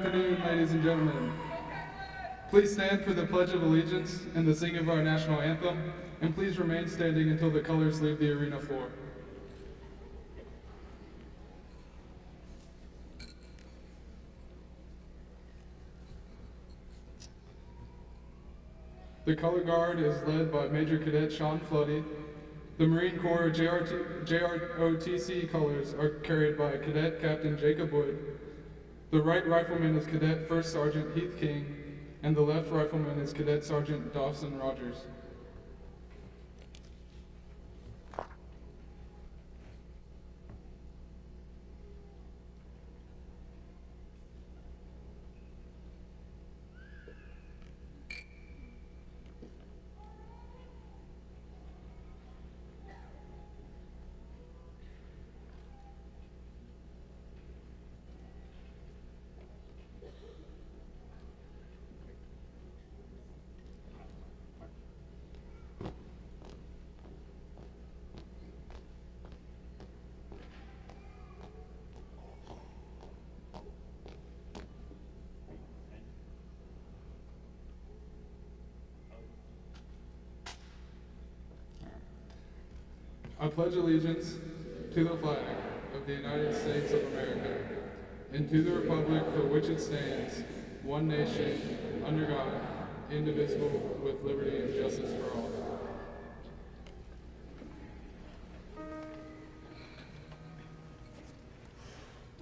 afternoon, ladies and gentlemen. Please stand for the Pledge of Allegiance and the singing of our national anthem, and please remain standing until the colors leave the arena floor. The color guard is led by Major Cadet Sean Floody. The Marine Corps JROTC colors are carried by Cadet Captain Jacob Wood. The right rifleman is Cadet First Sergeant Heath King, and the left rifleman is Cadet Sergeant Dawson Rogers. I pledge allegiance to the flag of the United States of America and to the republic for which it stands, one nation, under God, indivisible, with liberty and justice for all.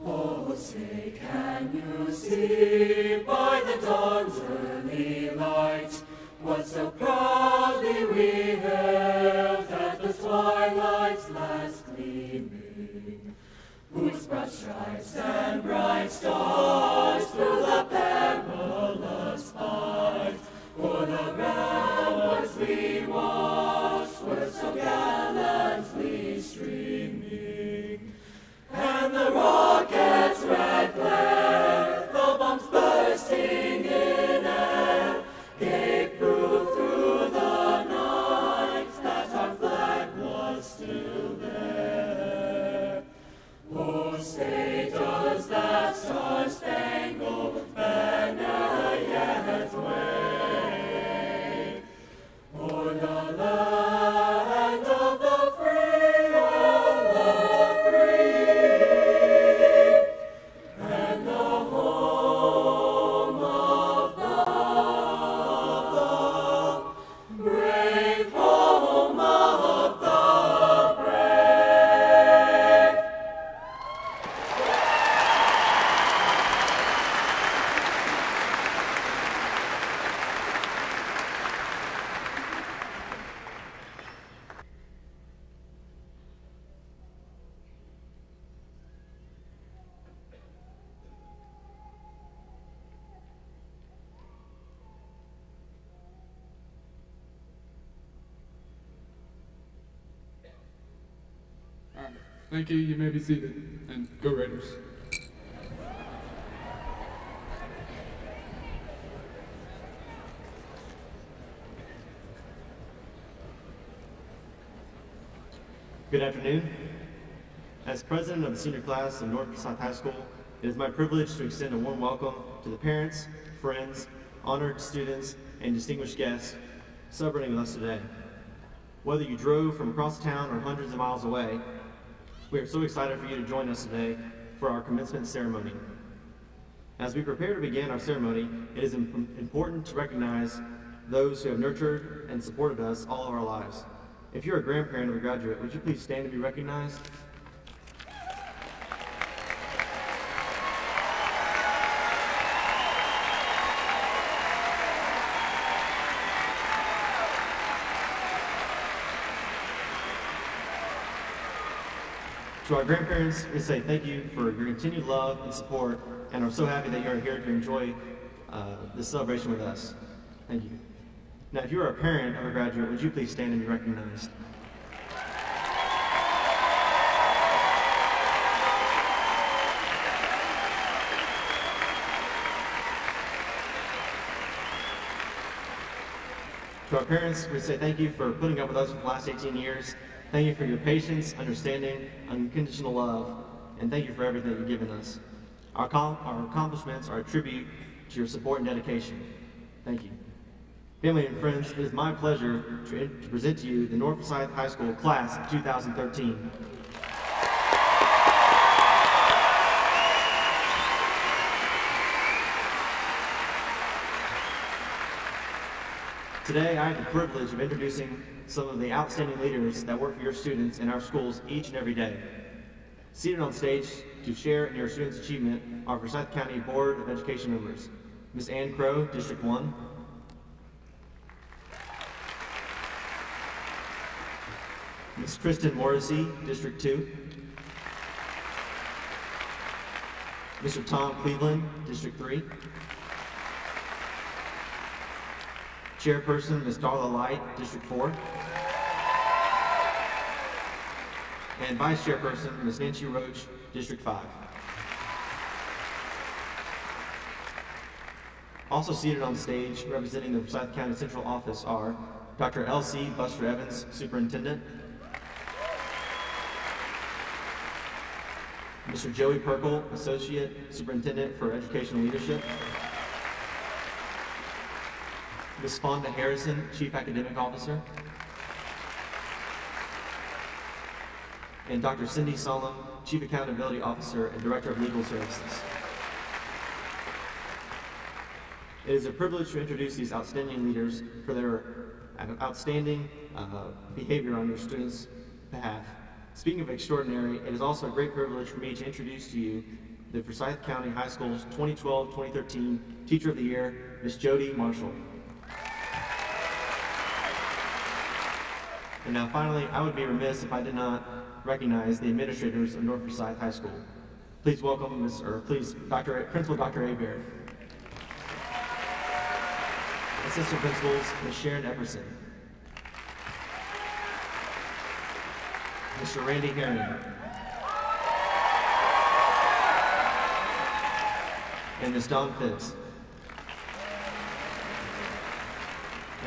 Oh, say, can you see by the dawn's early light what so proudly we hailed at the twilight's last gleaming, whose broad stripes and bright stars through the perilous fight o'er the ramparts we watched were so gallantly streaming, and the rocket's red glare, the bombs bursting in air, gave proof through the night that our flag was still there. Oh, say, does that star-spangled banner yet wave o'er the land of the free, of the free, and the home of the brave, home of the brave. All right, thank you. You may be seated, and go Raiders. Good afternoon. As president of the senior class of North Forsyth High School, it is my privilege to extend a warm welcome to the parents, friends, honored students, and distinguished guests celebrating with us today. Whether you drove from across town or hundreds of miles away, we are so excited for you to join us today for our commencement ceremony. As we prepare to begin our ceremony, it is important to recognize those who have nurtured and supported us all of our lives. If you're a grandparent of a graduate, would you please stand to be recognized? To our grandparents, we say thank you for your continued love and support, and are so happy that you are here to enjoy this celebration with us. Thank you. Now, if you are a parent of a graduate, would you please stand and be recognized? To our parents, we say thank you for putting up with us for the last 18 years. Thank you for your patience, understanding, unconditional love, and thank you for everything you've given us. Our accomplishments are a tribute to your support and dedication. Thank you. Family and friends, it is my pleasure to present to you the North Forsyth High School class of 2013. Today, I have the privilege of introducing some of the outstanding leaders that work for your students in our schools each and every day. Seated on stage to share in your students' achievement are Forsyth County Board of Education members, Ms. Ann Crow, District 1, Ms. Kristen Morrissey, District 2, Mr. Tom Cleveland, District 3, Chairperson, Ms. Darla Light, District 4, and Vice Chairperson, Ms. Nancy Roach, District 5. Also seated on stage, representing the Forsyth County Central Office are Dr. L.C. Buster Evans, Superintendent, Mr. Joey Perkle, Associate Superintendent for Educational Leadership, Ms. Fonda Harrison, Chief Academic Officer, and Dr. Cindy Solom, Chief Accountability Officer and Director of Legal Services. It is a privilege to introduce these outstanding leaders for their outstanding behavior on your students' behalf. Speaking of extraordinary, it is also a great privilege for me to introduce to you the Forsyth County High School's 2012-2013 Teacher of the Year, Ms. Jody Marshall. And now finally, I would be remiss if I did not recognize the administrators of North Forsyth High School. Please welcome Principal Dr. Hebert. Assistant Principals, Ms. Sharon Epperson, Mr. Randy Herring, and Ms. Dawn Phipps.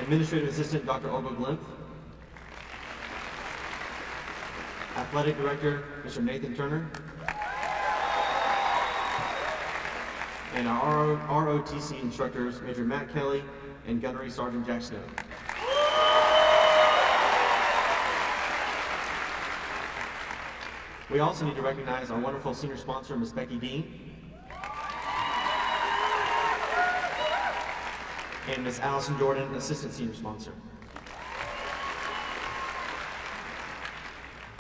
Administrative Assistant Dr. Olga Glimp, Athletic Director Mr. Nathan Turner, and our ROTC instructors Major Matt Kelly and Gunnery Sergeant Jack Snow. We also need to recognize our wonderful senior sponsor, Ms. Becky Dean, and Ms. Allison Jordan, assistant senior sponsor.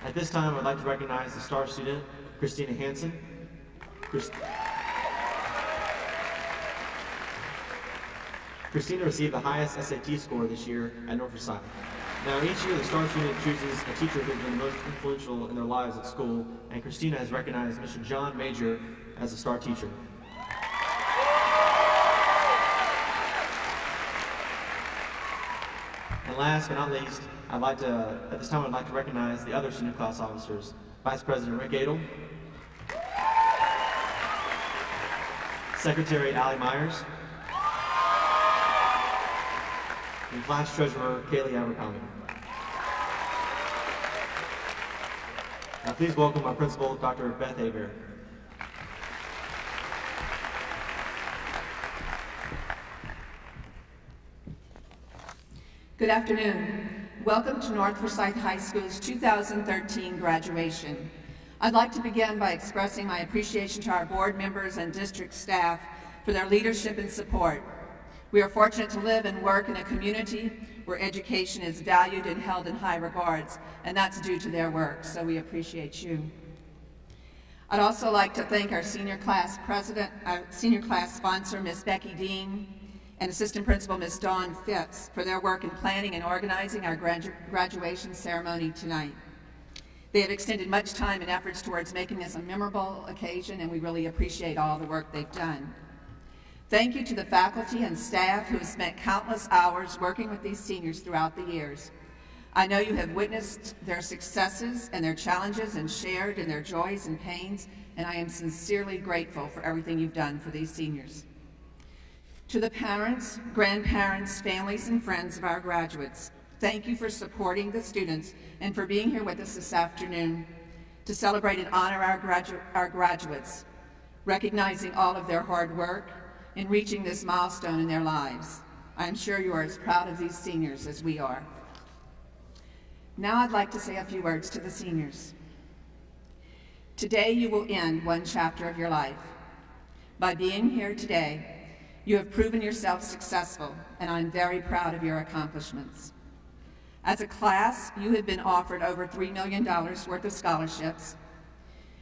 At this time, I'd like to recognize the star student, Christina Hansen. Christina received the highest SAT score this year at North Forsyth. Now, each year, the star student chooses a teacher who has been the most influential in their lives at school, and Christina has recognized Mr. John Major as a star teacher. And last but not least, at this time, I'd like to recognize the other senior class officers, Vice President Rick Adel, Secretary Allie Myers, and Class Treasurer Kaylee Abercrombie. Now please welcome our Principal, Dr. Beth Hebert. Good afternoon. Welcome to North Forsyth High School's 2013 graduation. I'd like to begin by expressing my appreciation to our board members and district staff for their leadership and support. We are fortunate to live and work in a community where education is valued and held in high regards, and that's due to their work, so we appreciate you. I'd also like to thank our senior class sponsor, Ms. Becky Dean, and Assistant Principal, Ms. Dawn Phipps, for their work in planning and organizing our graduation ceremony tonight. They have extended much time and efforts towards making this a memorable occasion, and we really appreciate all the work they've done. Thank you to the faculty and staff who have spent countless hours working with these seniors throughout the years. I know you have witnessed their successes and their challenges and shared in their joys and pains, and I am sincerely grateful for everything you've done for these seniors. To the parents, grandparents, families, and friends of our graduates, thank you for supporting the students and for being here with us this afternoon to celebrate and honor our graduates. recognizing all of their hard work in reaching this milestone in their lives. I'm sure you are as proud of these seniors as we are. Now I'd like to say a few words to the seniors. Today you will end one chapter of your life. By being here today, you have proven yourself successful, and I'm very proud of your accomplishments. As a class, you have been offered over $3 million worth of scholarships.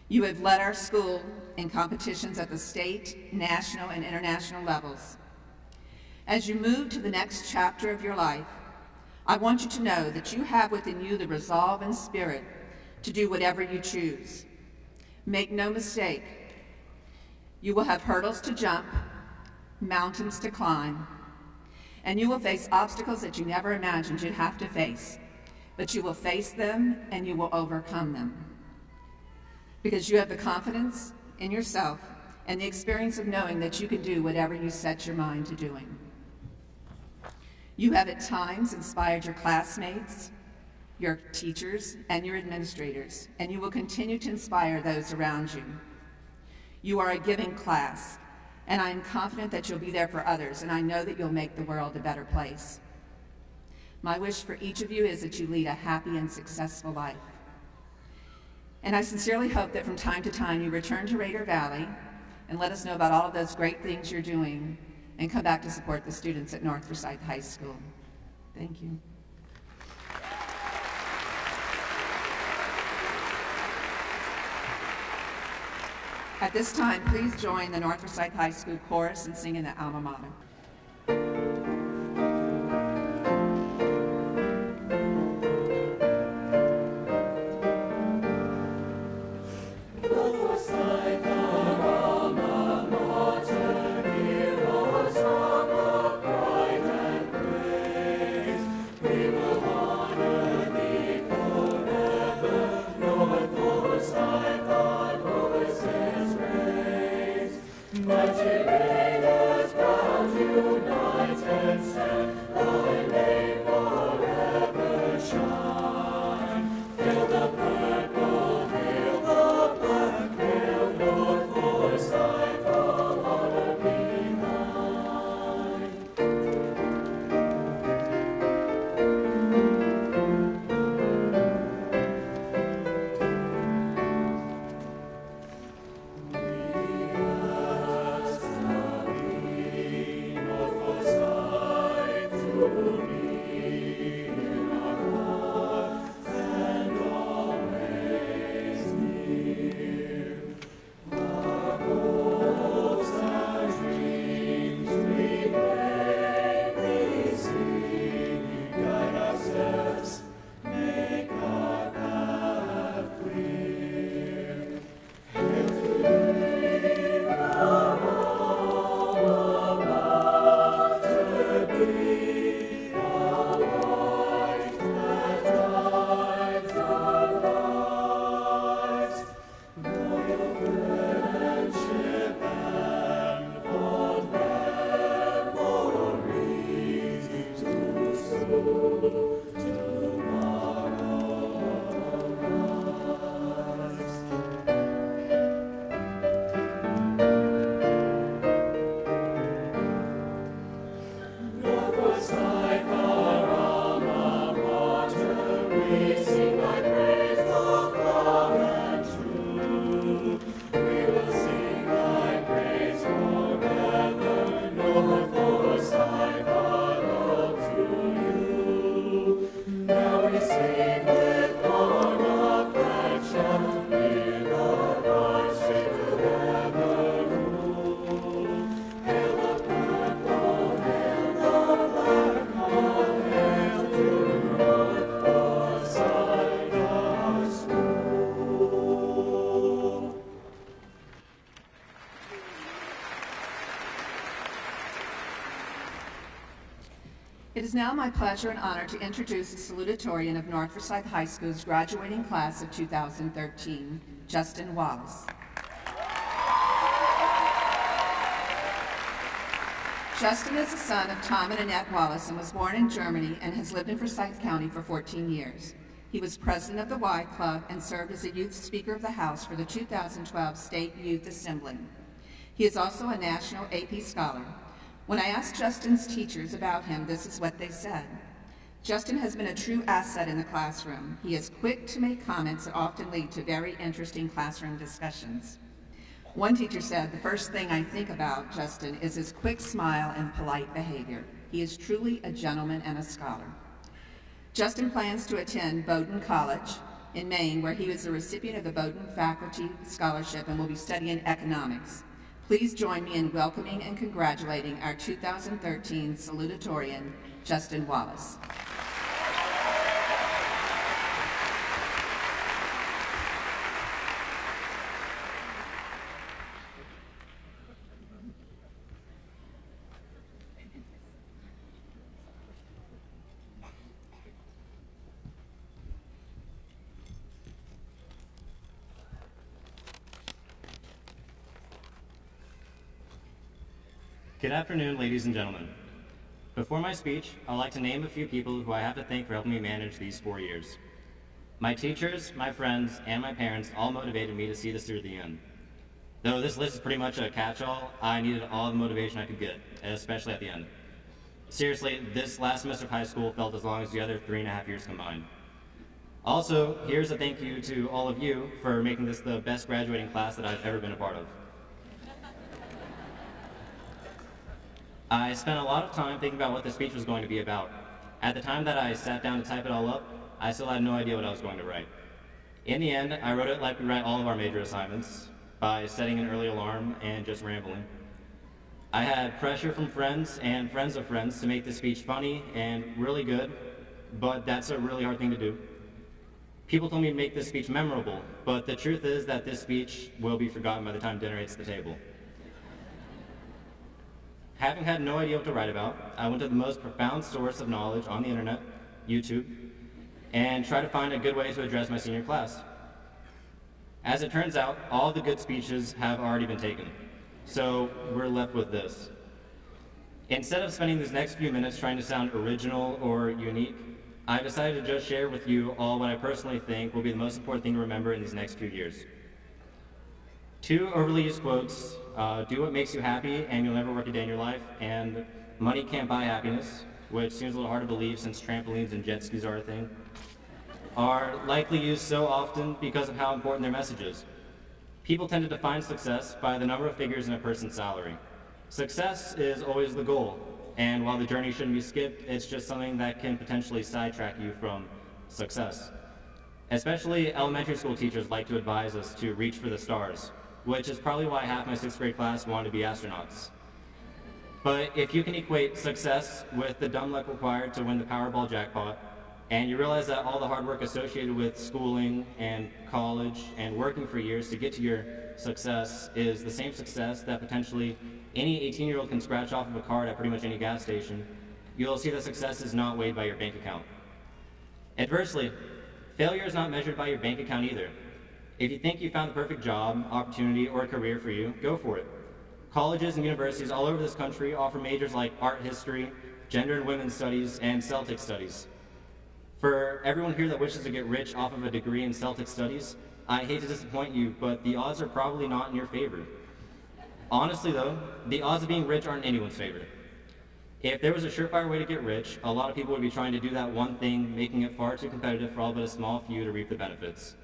You have led our school in competitions at the state, national, and international levels. As you move to the next chapter of your life, I want you to know that you have within you the resolve and spirit to do whatever you choose. Make no mistake, you will have hurdles to jump, mountains to climb, and you will face obstacles that you never imagined you'd have to face. But you will face them and you will overcome them. Because you have the confidence in yourself and the experience of knowing that you can do whatever you set your mind to doing. You have at times inspired your classmates, your teachers, and your administrators, and you will continue to inspire those around you. You are a giving class, and I am confident that you'll be there for others, and I know that you'll make the world a better place. My wish for each of you is that you lead a happy and successful life. And I sincerely hope that from time to time you return to Raider Valley and let us know about all of those great things you're doing and come back to support the students at North Forsyth High School. Thank you. At this time, please join the North Forsyth High School chorus in singing the Alma Mater. It is now my pleasure and honor to introduce the salutatorian of North Forsyth High School's graduating class of 2013, Justin Wallace. Justin is the son of Tom and Annette Wallace and was born in Germany and has lived in Forsyth County for 14 years. He was president of the Y Club and served as a youth speaker of the House for the 2012 State Youth Assembly. He is also a National AP Scholar. When I asked Justin's teachers about him, this is what they said. Justin has been a true asset in the classroom. He is quick to make comments that often lead to very interesting classroom discussions. One teacher said, "The first thing I think about Justin is his quick smile and polite behavior. He is truly a gentleman and a scholar." Justin plans to attend Bowdoin College in Maine, where he was the recipient of the Bowdoin Faculty Scholarship and will be studying economics. Please join me in welcoming and congratulating our 2013 salutatorian, Justin Wallace. Good afternoon, ladies and gentlemen. Before my speech, I'd like to name a few people who I have to thank for helping me manage these 4 years. My teachers, my friends, and my parents all motivated me to see this through to the end. Though this list is pretty much a catch-all, I needed all the motivation I could get, especially at the end. Seriously, this last semester of high school felt as long as the other 3.5 years combined. Also, here's a thank you to all of you for making this the best graduating class that I've ever been a part of. I spent a lot of time thinking about what the speech was going to be about. At the time that I sat down to type it all up, I still had no idea what I was going to write. In the end, I wrote it like we write all of our major assignments, by setting an early alarm and just rambling. I had pressure from friends and friends of friends to make this speech funny and really good, but that's a really hard thing to do. People told me to make this speech memorable, but the truth is that this speech will be forgotten by the time dinner hits the table. Having had no idea what to write about, I went to the most profound source of knowledge on the internet, YouTube, and tried to find a good way to address my senior class. As it turns out, all the good speeches have already been taken, so we're left with this. Instead of spending these next few minutes trying to sound original or unique, I decided to just share with you all what I personally think will be the most important thing to remember in these next few years. 2 overly used quotes, do what makes you happy and you'll never work a day in your life, and money can't buy happiness, which seems a little hard to believe since trampolines and jet skis are a thing, are likely used so often because of how important their message is. People tend to define success by the number of figures in a person's salary. Success is always the goal, and while the journey shouldn't be skipped, it's just something that can potentially sidetrack you from success. Especially elementary school teachers like to advise us to reach for the stars, which is probably why half my 6th grade class wanted to be astronauts. But if you can equate success with the dumb luck required to win the Powerball jackpot, and you realize that all the hard work associated with schooling and college and working for years to get to your success is the same success that potentially any 18-year-old can scratch off of a card at pretty much any gas station, you'll see that success is not weighed by your bank account. Adversely, failure is not measured by your bank account either. If you think you found the perfect job, opportunity, or career for you, go for it. Colleges and universities all over this country offer majors like art history, gender and women's studies, and Celtic studies. For everyone here that wishes to get rich off of a degree in Celtic studies, I hate to disappoint you, but the odds are probably not in your favor. Honestly though, the odds of being rich aren't in anyone's favor. If there was a surefire way to get rich, a lot of people would be trying to do that one thing, making it far too competitive for all but a small few to reap the benefits.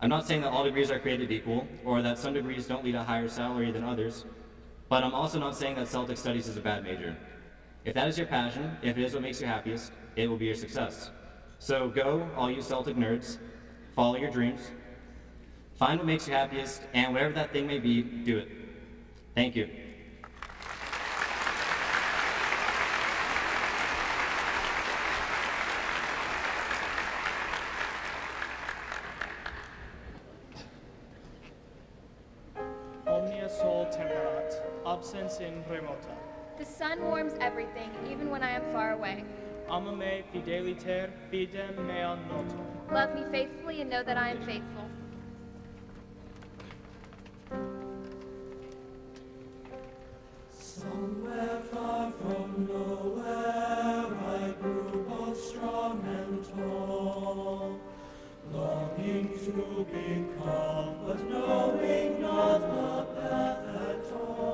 I'm not saying that all degrees are created equal, or that some degrees don't lead to a higher salary than others, but I'm also not saying that Celtic studies is a bad major. If that is your passion, if it is what makes you happiest, it will be your success. So go, all you Celtic nerds, follow your dreams, find what makes you happiest, and whatever that thing may be, do it. Thank you. Omnia sol temperat, absens in remota. The sun warms everything, even when I am far away. Ama me fideliter fidem mea noto. Love me faithfully and know that I am faithful. Somewhere far from nowhere, I grew both strong and tall, longing to be calm, but knowing not the path at all.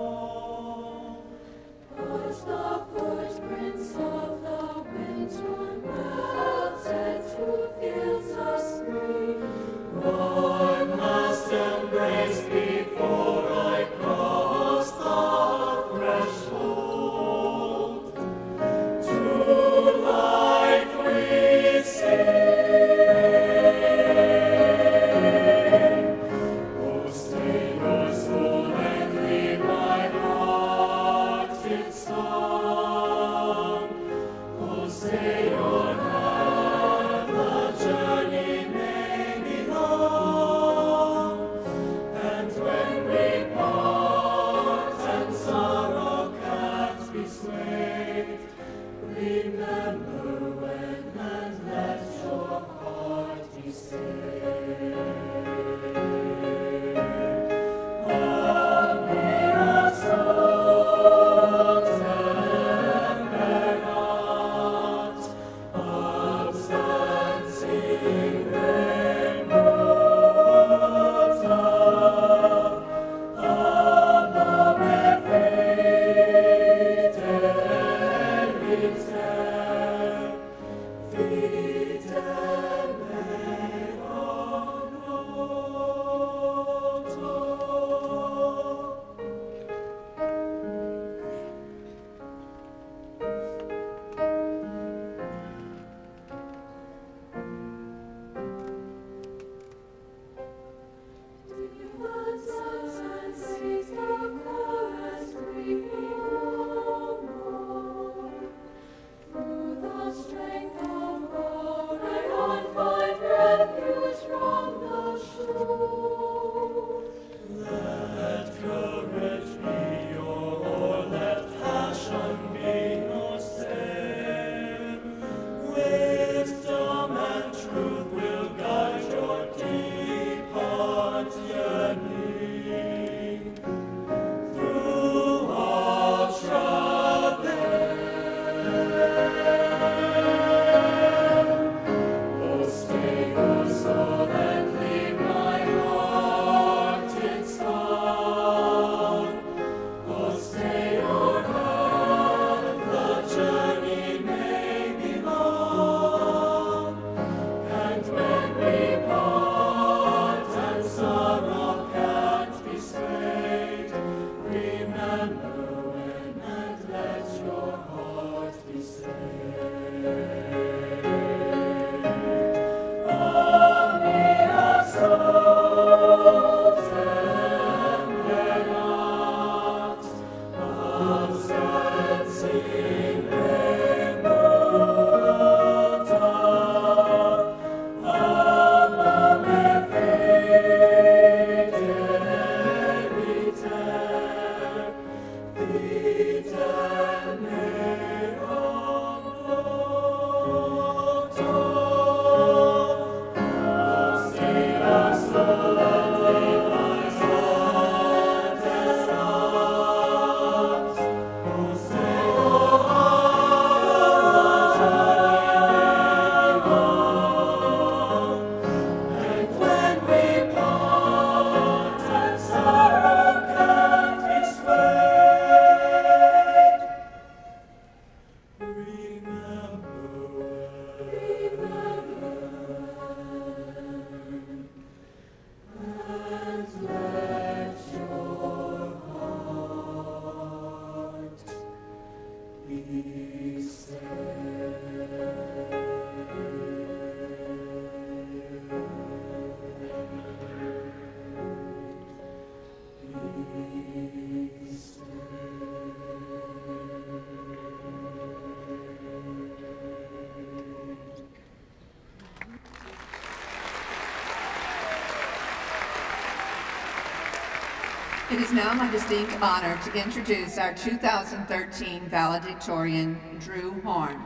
It is now my distinct honor to introduce our 2013 valedictorian, Drew Horn.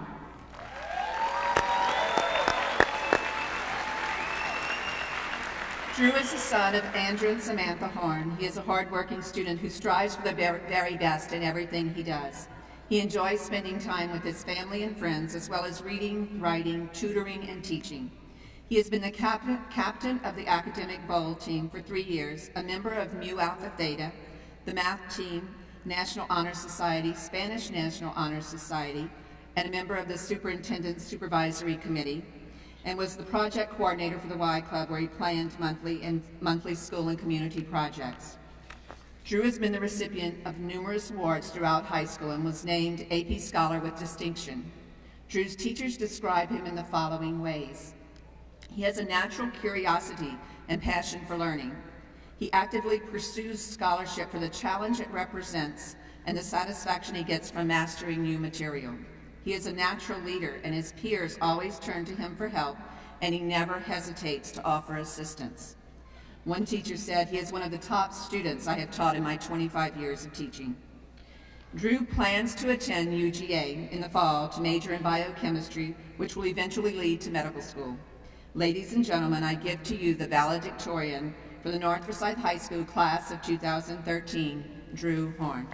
Drew is the son of Andrew and Samantha Horn. He is a hardworking student who strives for the very best in everything he does. He enjoys spending time with his family and friends, as well as reading, writing, tutoring, and teaching. He has been the captain of the academic bowl team for 3 years, a member of Mu Alpha Theta, the math team, National Honor Society, Spanish National Honor Society, and a member of the Superintendent's Supervisory Committee, and was the project coordinator for the Y Club, where he planned monthly school and community projects. Drew has been the recipient of numerous awards throughout high school and was named AP Scholar with Distinction. Drew's teachers describe him in the following ways. He has a natural curiosity and passion for learning. He actively pursues scholarship for the challenge it represents and the satisfaction he gets from mastering new material. He is a natural leader, and his peers always turn to him for help, and he never hesitates to offer assistance. One teacher said, "He is one of the top students I have taught in my 25 years of teaching." Drew plans to attend UGA in the fall to major in biochemistry, which will eventually lead to medical school. Ladies and gentlemen, I give to you the valedictorian for the North Forsyth High School class of 2013, Drew Horn.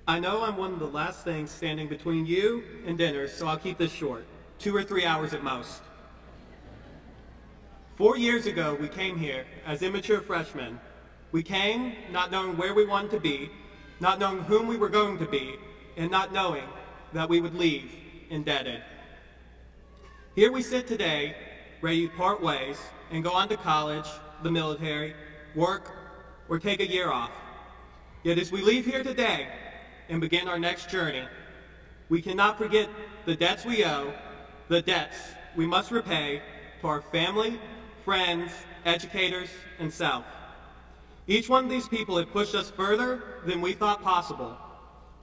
I know I'm one of the last things standing between you and dinner, so I'll keep this short, 2 or 3 hours at most. 4 years ago, we came here as immature freshmen. We came not knowing where we wanted to be, not knowing whom we were going to be, and not knowing that we would leave indebted. Here we sit today, ready to part ways and go on to college, the military, work, or take a year off. Yet as we leave here today, and begin our next journey, we cannot forget the debts we owe, the debts we must repay to our family, friends, educators, and self. Each one of these people have pushed us further than we thought possible.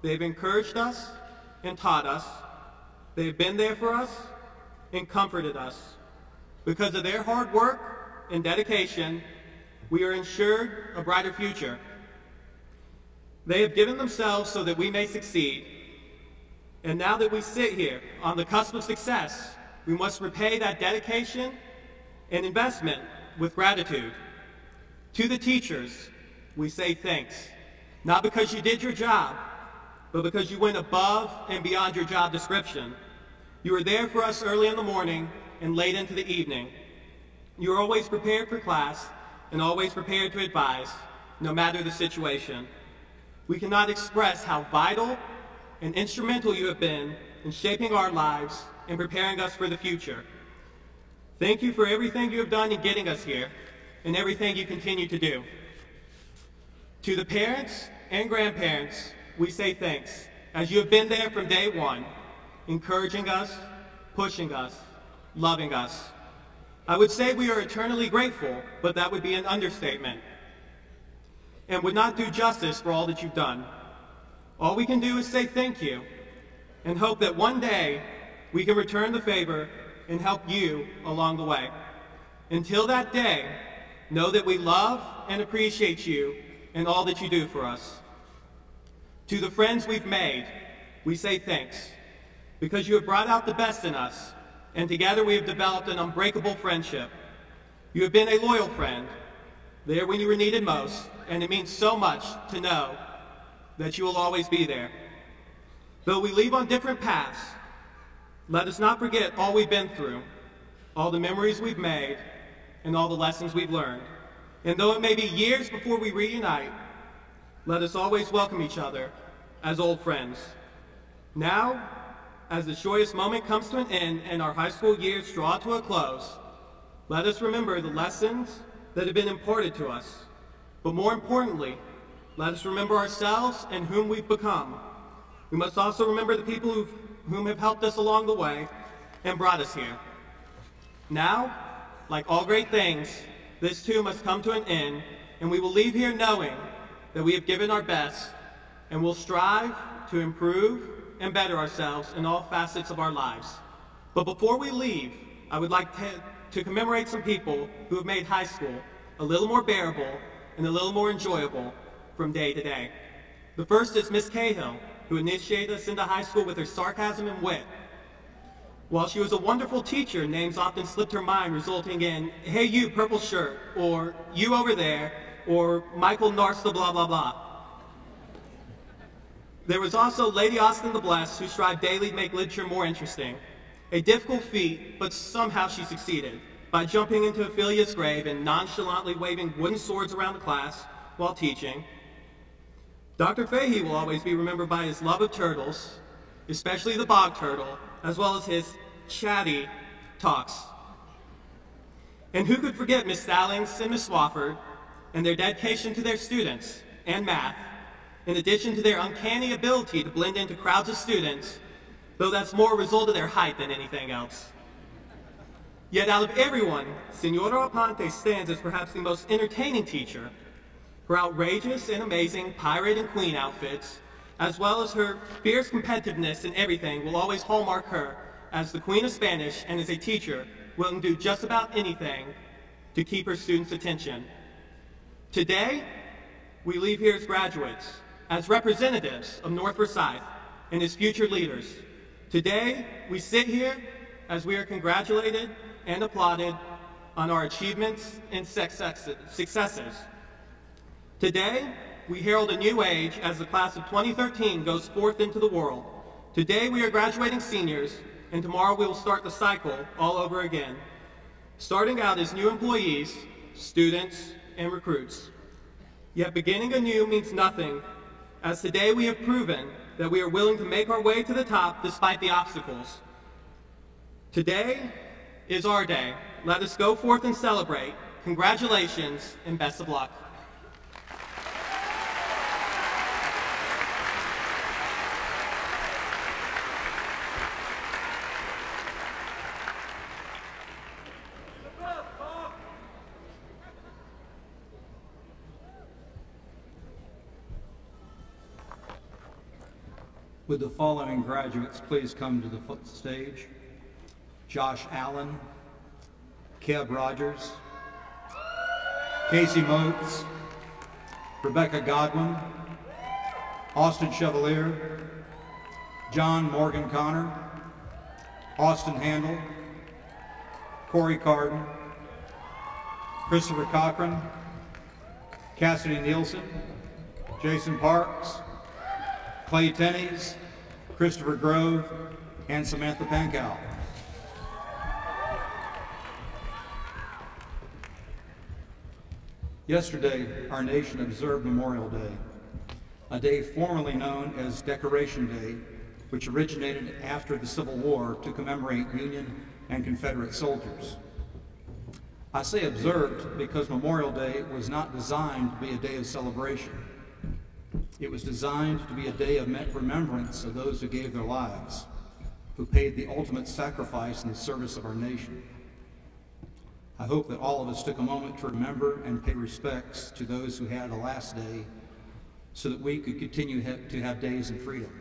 They've encouraged us and taught us. They've been there for us and comforted us. Because of their hard work and dedication, we are ensured a brighter future. They have given themselves so that we may succeed. And now that we sit here on the cusp of success, we must repay that dedication and investment with gratitude. To the teachers, we say thanks, not because you did your job, but because you went above and beyond your job description. You were there for us early in the morning and late into the evening. You were always prepared for class and always prepared to advise, no matter the situation. We cannot express how vital and instrumental you have been in shaping our lives and preparing us for the future. Thank you for everything you have done in getting us here and everything you continue to do. To the parents and grandparents, we say thanks, as you have been there from day one, encouraging us, pushing us, loving us. I would say we are eternally grateful, but that would be an understatement, and would not do justice for all that you've done. All we can do is say thank you and hope that one day we can return the favor and help you along the way. Until that day, know that we love and appreciate you and all that you do for us. To the friends we've made, we say thanks, because you have brought out the best in us, and together we have developed an unbreakable friendship. You have been a loyal friend, there when you were needed most, and it means so much to know that you will always be there. Though we leave on different paths, let us not forget all we've been through, all the memories we've made, and all the lessons we've learned. And though it may be years before we reunite, let us always welcome each other as old friends. Now, as the joyous moment comes to an end and our high school years draw to a close, let us remember the lessons that have been imparted to us. But more importantly, let us remember ourselves and whom we've become. We must also remember the people whom have helped us along the way and brought us here. Now, like all great things, this too must come to an end, and we will leave here knowing that we have given our best and will strive to improve and better ourselves in all facets of our lives. But before we leave, I would like to commemorate some people who have made high school a little more bearable and a little more enjoyable from day to day. The first is Miss Cahill, who initiated us into high school with her sarcasm and wit. While she was a wonderful teacher, names often slipped her mind, resulting in, "Hey you, purple shirt," or "You over there," or "Michael Narst the blah blah blah." There was also Lady Austin the Blessed, who strived daily to make literature more interesting. A difficult feat, but somehow she succeeded, by jumping into Ophelia's grave and nonchalantly waving wooden swords around the class while teaching. Dr. Fahey will always be remembered by his love of turtles, especially the bog turtle, as well as his chatty talks. And who could forget Miss Stallings and Miss Swafford and their dedication to their students and math, in addition to their uncanny ability to blend into crowds of students, though that's more a result of their height than anything else. Yet out of everyone, Senora Aponte stands as perhaps the most entertaining teacher. Her outrageous and amazing pirate and queen outfits, as well as her fierce competitiveness in everything, will always hallmark her as the Queen of Spanish and as a teacher willing to do just about anything to keep her students' attention. Today, we leave here as graduates, as representatives of North Forsyth and as future leaders. Today, we sit here as we are congratulated and applauded on our achievements and successes. Today, we herald a new age as the class of 2013 goes forth into the world. Today, we are graduating seniors, and tomorrow we will start the cycle all over again, starting out as new employees, students, and recruits. Yet beginning anew means nothing, as today we have proven that we are willing to make our way to the top despite the obstacles. Today is our day. Let us go forth and celebrate. Congratulations and best of luck. Would the following graduates please come to the stage? Josh Allen, Keb Rogers, Casey Motes, Rebecca Godwin, Austin Chevalier, John Morgan Connor, Austin Handel, Corey Carden, Christopher Cochran, Cassidy Nielsen, Jason Parks, Clay Tenney's, Christopher Grove, and Samantha Pankow. Yesterday, our nation observed Memorial Day, a day formerly known as Decoration Day, which originated after the Civil War to commemorate Union and Confederate soldiers. I say observed because Memorial Day was not designed to be a day of celebration. It was designed to be a day of remembrance of those who gave their lives, who paid the ultimate sacrifice in the service of our nation. I hope that all of us took a moment to remember and pay respects to those who had a last day so that we could continue to have days in freedom.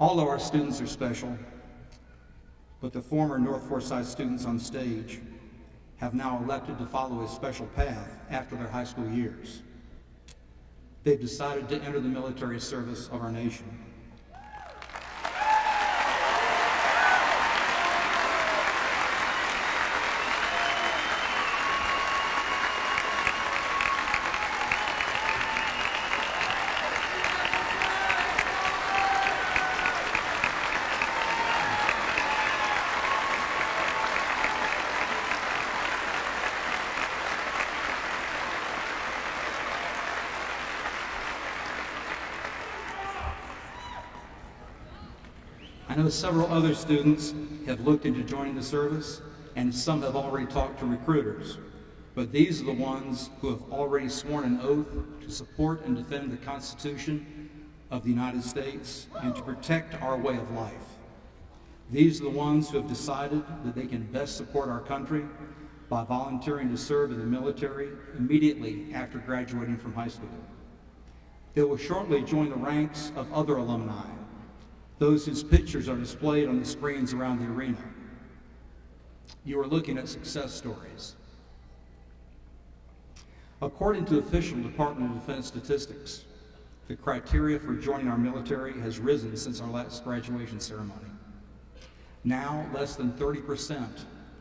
All of our students are special, but the former North Forsyth students on stage have now elected to follow a special path after their high school years. They've decided to enter the military service of our nation. I know several other students have looked into joining the service, and some have already talked to recruiters. But these are the ones who have already sworn an oath to support and defend the Constitution of the United States and to protect our way of life. These are the ones who have decided that they can best support our country by volunteering to serve in the military immediately after graduating from high school. They will shortly join the ranks of other alumni, those whose pictures are displayed on the screens around the arena. You are looking at success stories. According to official Department of Defense statistics, the criteria for joining our military has risen since our last graduation ceremony. Now, less than 30%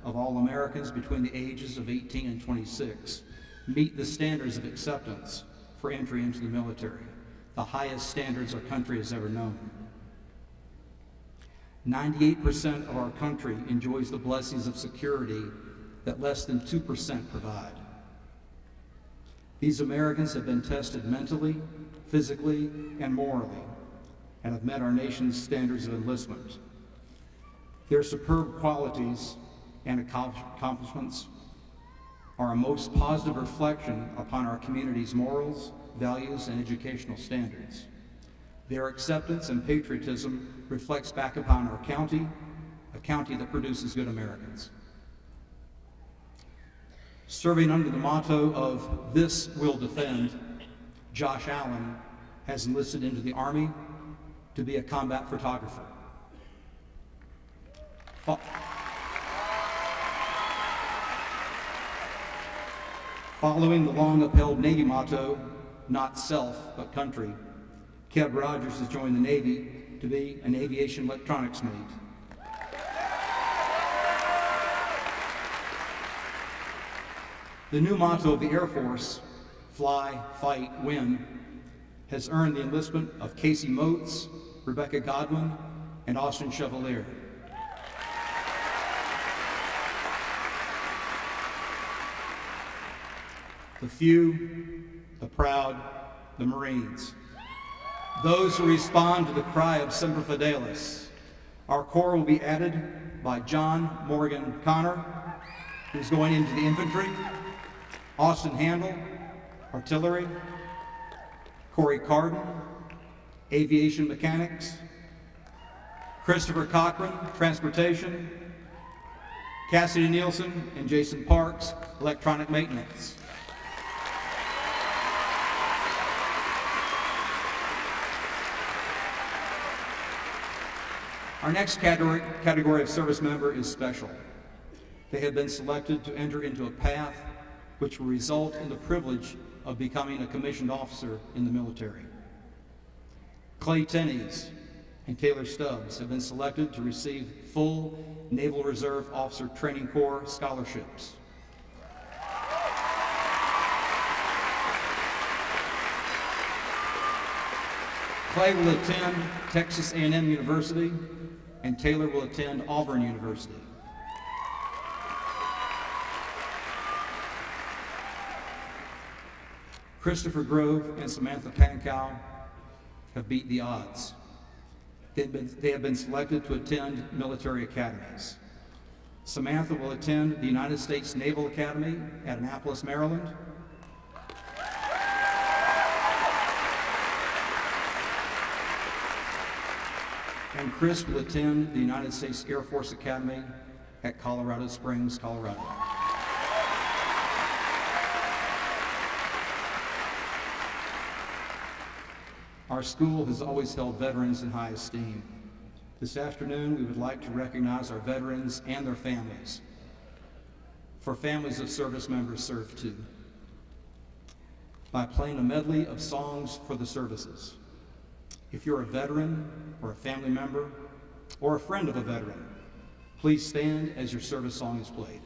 of all Americans between the ages of 18 and 26 meet the standards of acceptance for entry into the military, the highest standards our country has ever known. 98% of our country enjoys the blessings of security that less than 2% provide. These Americans have been tested mentally, physically, and morally, and have met our nation's standards of enlistment. Their superb qualities and accomplishments are a most positive reflection upon our community's morals, values, and educational standards. Their acceptance and patriotism reflects back upon our county, a county that produces good Americans. Serving under the motto of "This Will Defend," Josh Allen has enlisted into the Army to be a combat photographer. Following the long-upheld Navy motto, "Not self, but country," Kev Rogers has joined the Navy to be an aviation electronics mate. The new motto of the Air Force, "Fly, Fight, Win," has earned the enlistment of Casey Motes, Rebecca Godwin, and Austin Chevalier. The few, the proud, the Marines. Those who respond to the cry of Semper Fidelis. Our corps will be added by John Morgan Connor, who's going into the infantry, Austin Handel, artillery, Corey Carden, aviation mechanics, Christopher Cochran, transportation, Cassidy Nielsen and Jason Parks, electronic maintenance. Our next category of service member is special. They have been selected to enter into a path which will result in the privilege of becoming a commissioned officer in the military. Clay Tenney's and Taylor Stubbs have been selected to receive full Naval Reserve Officer Training Corps scholarships. Clay will attend Texas A&M University, and Taylor will attend Auburn University. Christopher Grove and Samantha Pankow have beat the odds. They have been selected to attend military academies. Samantha will attend the United States Naval Academy at Annapolis, Maryland. And Chris will attend the United States Air Force Academy at Colorado Springs, Colorado. Our school has always held veterans in high esteem. This afternoon, we would like to recognize our veterans and their families. For families of service members served too, by playing a medley of songs for the services. If you're a veteran or a family member or a friend of a veteran, please stand as your service song is played.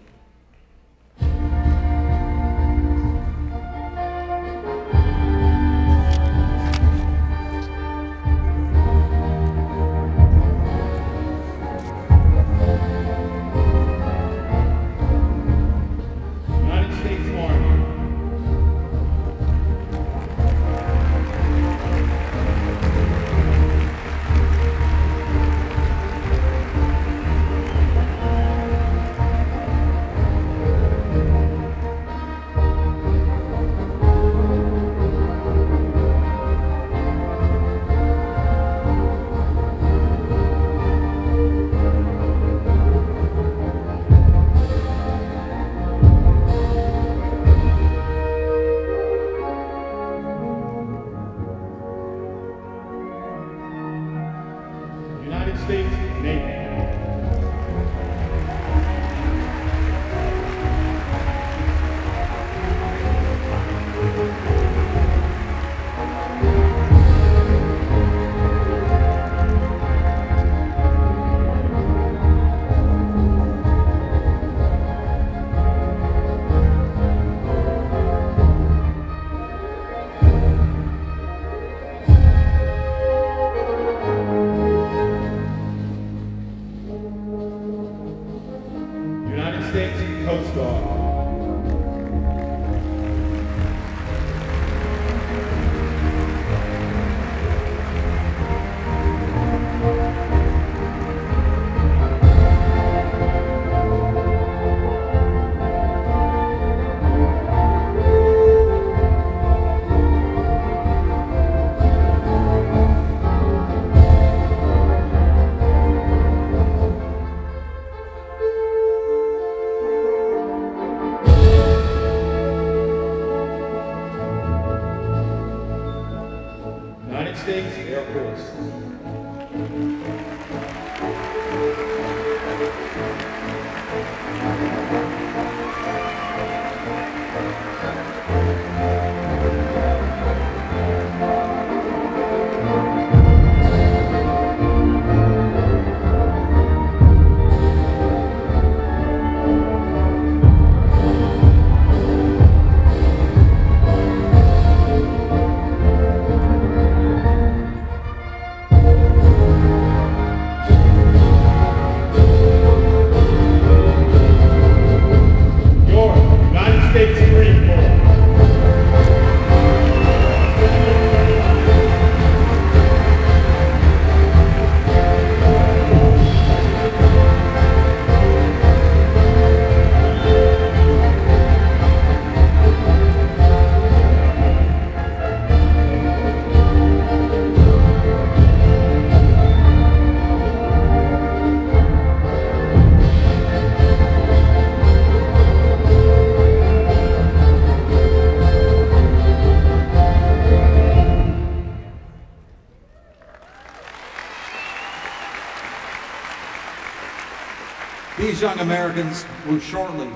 These young Americans will shortly,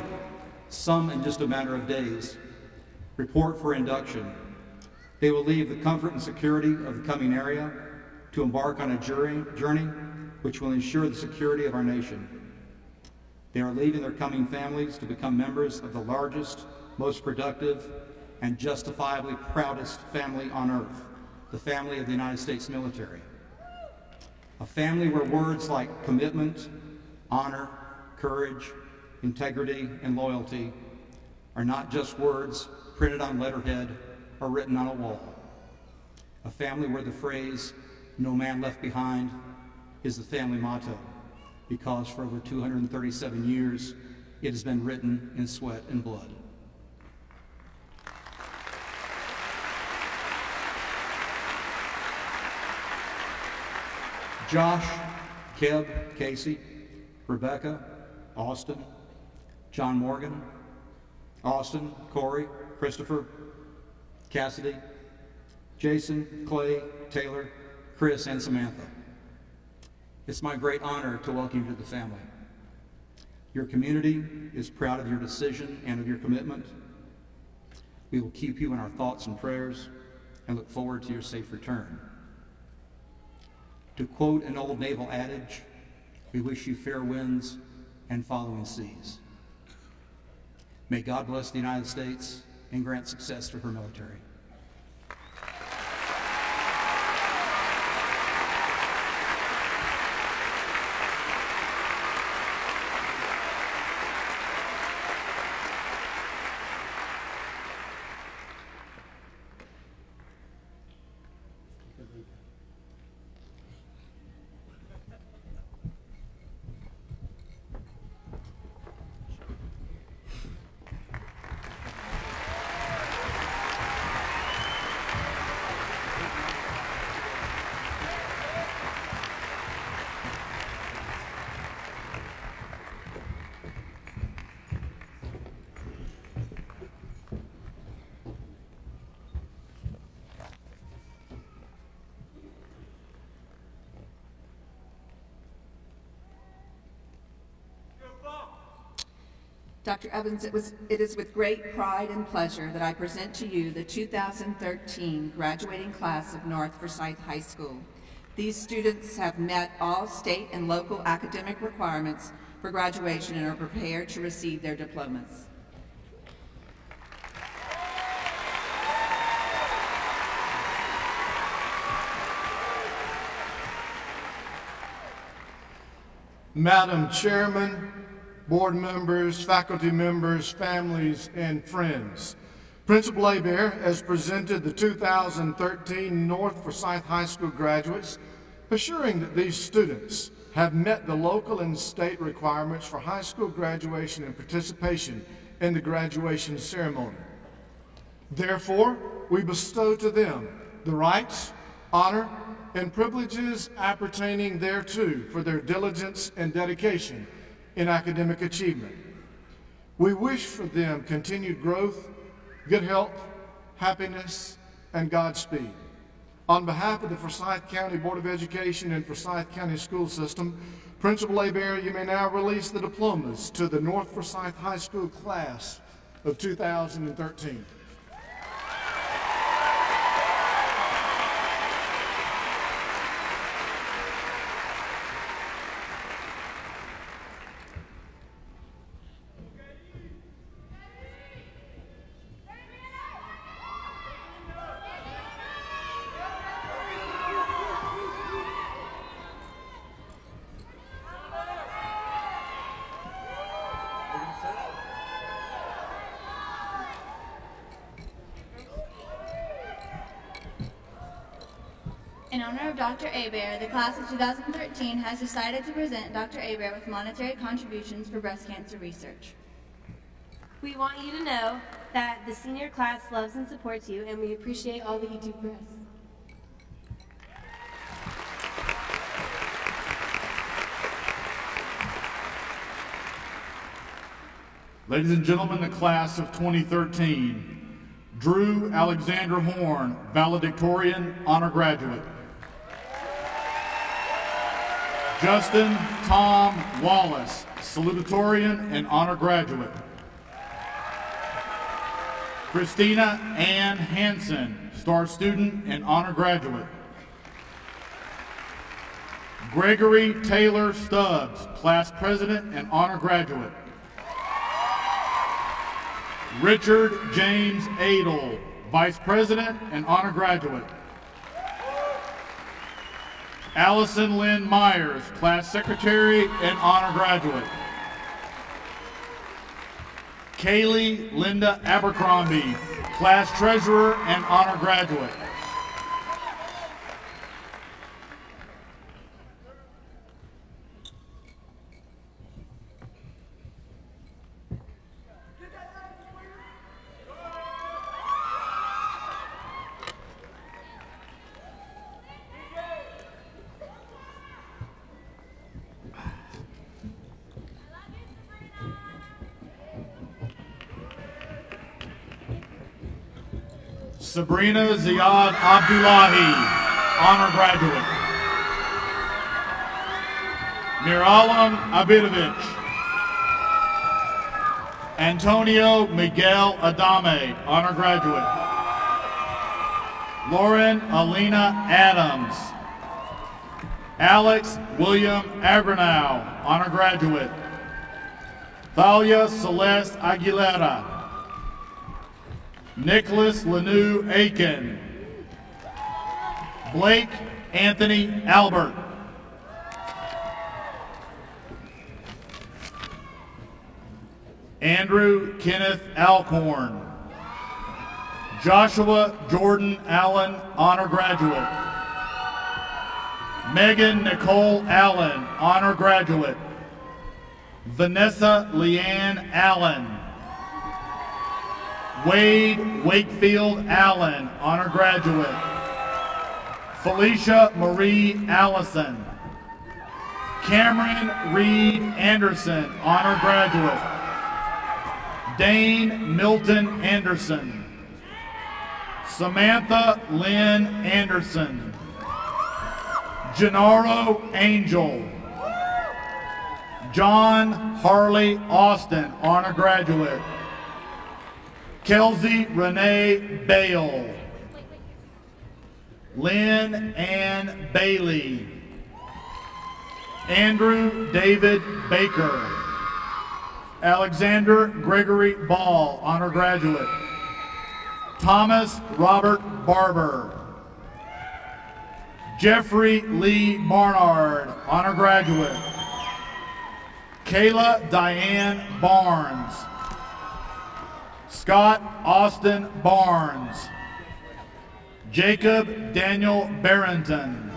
some in just a matter of days, report for induction. They will leave the comfort and security of the coming area to embark on a journey which will ensure the security of our nation. They are leaving their coming families to become members of the largest, most productive, and justifiably proudest family on earth, the family of the United States military. A family where words like commitment, honor, courage, integrity, and loyalty are not just words printed on letterhead or written on a wall. A family where the phrase, "no man left behind," is the family motto, because for over 237 years, it has been written in sweat and blood. Josh, Keb, Casey, Rebecca, Austin, John Morgan, Austin, Corey, Christopher, Cassidy, Jason, Clay, Taylor, Chris, and Samantha. It's my great honor to welcome you to the family. Your community is proud of your decision and of your commitment. We will keep you in our thoughts and prayers and look forward to your safe return. To quote an old naval adage, we wish you fair winds and following seas. May God bless the United States and grant success to her military. Dr. Evans, it is with great pride and pleasure that I present to you the 2013 graduating class of North Forsyth High School. These students have met all state and local academic requirements for graduation and are prepared to receive their diplomas. Madam Chairman, board members, faculty members, families, and friends. Principal Hebert has presented the 2013 North Forsyth High School graduates, assuring that these students have met the local and state requirements for high school graduation and participation in the graduation ceremony. Therefore, we bestow to them the rights, honor, and privileges appertaining thereto for their diligence and dedication in academic achievement. We wish for them continued growth, good health, happiness, and Godspeed. On behalf of the Forsyth County Board of Education and Forsyth County School System, Principal Hebert, you may now release the diplomas to the North Forsyth High School class of 2013. In honor of Dr. Hebert, the class of 2013 has decided to present Dr. Hebert with monetary contributions for breast cancer research. We want you to know that the senior class loves and supports you, and we appreciate all that you do for us. Ladies and gentlemen, the class of 2013, Drew Alexander Horn, valedictorian, honor graduate. Justin Tom Wallace, salutatorian and honor graduate. Christina Ann Hansen, star student and honor graduate. Gregory Taylor Stubbs, class president and honor graduate. Richard James Adel, vice president and honor graduate. Allison Lynn Myers, class secretary and honor graduate. Kaylee Linda Abercrombie, class treasurer and honor graduate. Sabrina Ziad Abdullahi, honor graduate. Miralam Abidovich. Antonio Miguel Adame, honor graduate. Lauren Alina Adams. Alex William Agranow, honor graduate. Thalia Celeste Aguilera. Nicholas Lanu Aiken. Blake Anthony Albert. Andrew Kenneth Alcorn. Joshua Jordan Allen, honor graduate. Megan Nicole Allen, honor graduate. Vanessa Leanne Allen. Wade Wakefield Allen, honor graduate. Felicia Marie Allison. Cameron Reed Anderson, honor graduate. Dane Milton Anderson. Samantha Lynn Anderson. Gennaro Angel. John Harley Austin, honor graduate. Kelsey Renee Bale. Lynn Ann Bailey. Andrew David Baker. Alexander Gregory Ball, honor graduate. Thomas Robert Barber. Jeffrey Lee Barnard, honor graduate. Kayla Diane Barnes. Scott Austin Barnes. Jacob Daniel Barrington.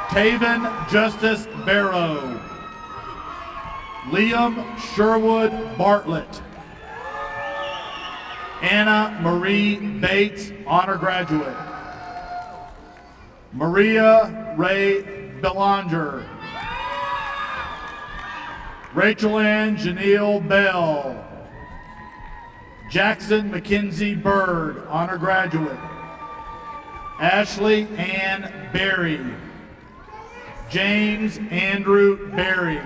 Taven Justice Barrow. Liam Sherwood Bartlett. Anna Marie Bates, honor graduate. Maria Ray Belanger. Rachel Ann Janelle Bell. Jackson Mackenzie Bird, honor graduate. Ashley Ann Berry. James Andrew Berry.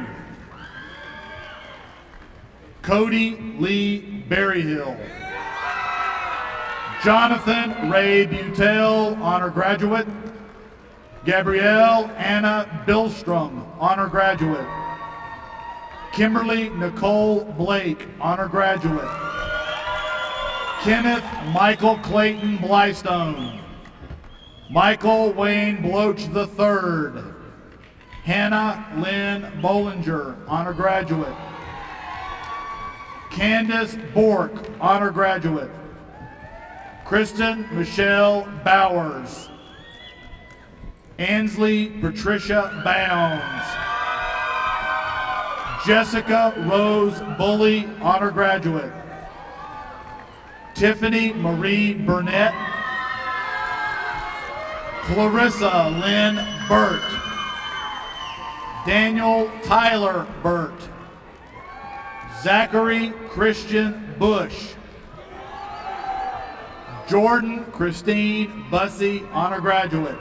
Cody Lee Berryhill. Jonathan Ray Butel, honor graduate. Gabrielle Anna Billstrom, honor graduate. Kimberly Nicole Blake, honor graduate. Kenneth Michael Clayton Blystone. Michael Wayne Bloach III. Hannah Lynn Bollinger, honor graduate. Candace Bork, honor graduate. Kristen Michelle Bowers. Ansley Patricia Bounds. Jessica Rose Bully, honor graduate. Tiffany Marie Burnett. Clarissa Lynn Burt. Daniel Tyler Burt. Zachary Christian Bush. Jordan Christine Bussey, honor graduate.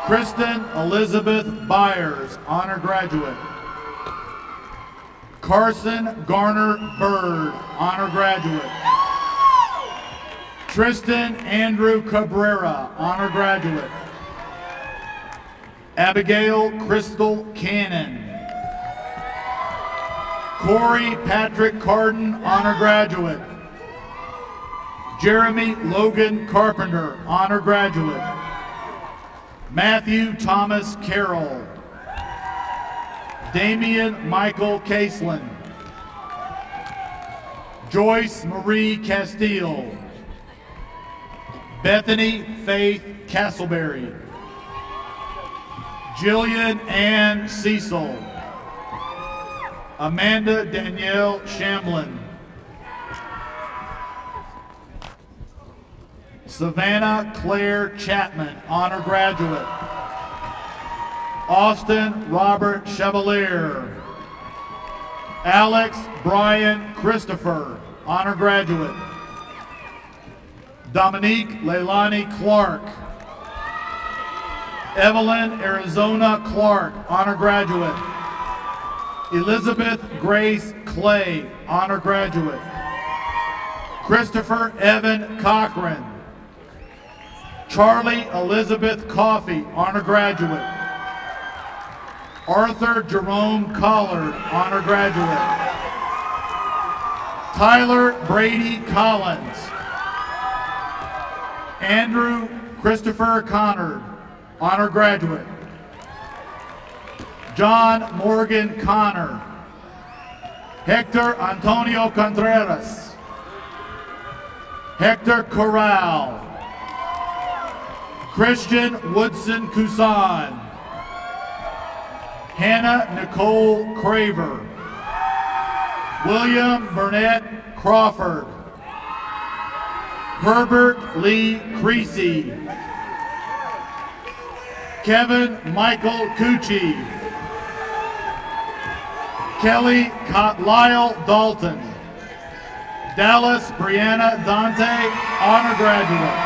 Kristen Elizabeth Byers, honor graduate. Carson Garner Bird, honor graduate. Tristan Andrew Cabrera, honor graduate. Abigail Crystal Cannon. Corey Patrick Carden, honor graduate. Jeremy Logan Carpenter, honor graduate. Matthew Thomas Carroll. Damian Michael Caseland. Joyce Marie Castile. Bethany Faith Castleberry. Jillian Ann Cecil. Amanda Danielle Shamblin. Savannah Claire Chapman, honor graduate. Austin Robert Chevalier. Alex Brian Christopher, honor graduate. Dominique Leilani Clark. Evelyn Arizona Clark, honor graduate. Elizabeth Grace Clay, honor graduate. Christopher Evan Cochran. Charlie Elizabeth Coffey, honor graduate. Arthur Jerome Collard, honor graduate. Tyler Brady Collins. Andrew Christopher Connard, honor graduate. John Morgan Connor. Hector Antonio Contreras. Hector Corral. Christian Woodson Kusan. Hannah Nicole Craver. William Burnett Crawford. Herbert Lee Creasy. Kevin Michael Cucci. Kelly Lyle Dalton. Dallas Brianna Dante, honor graduate.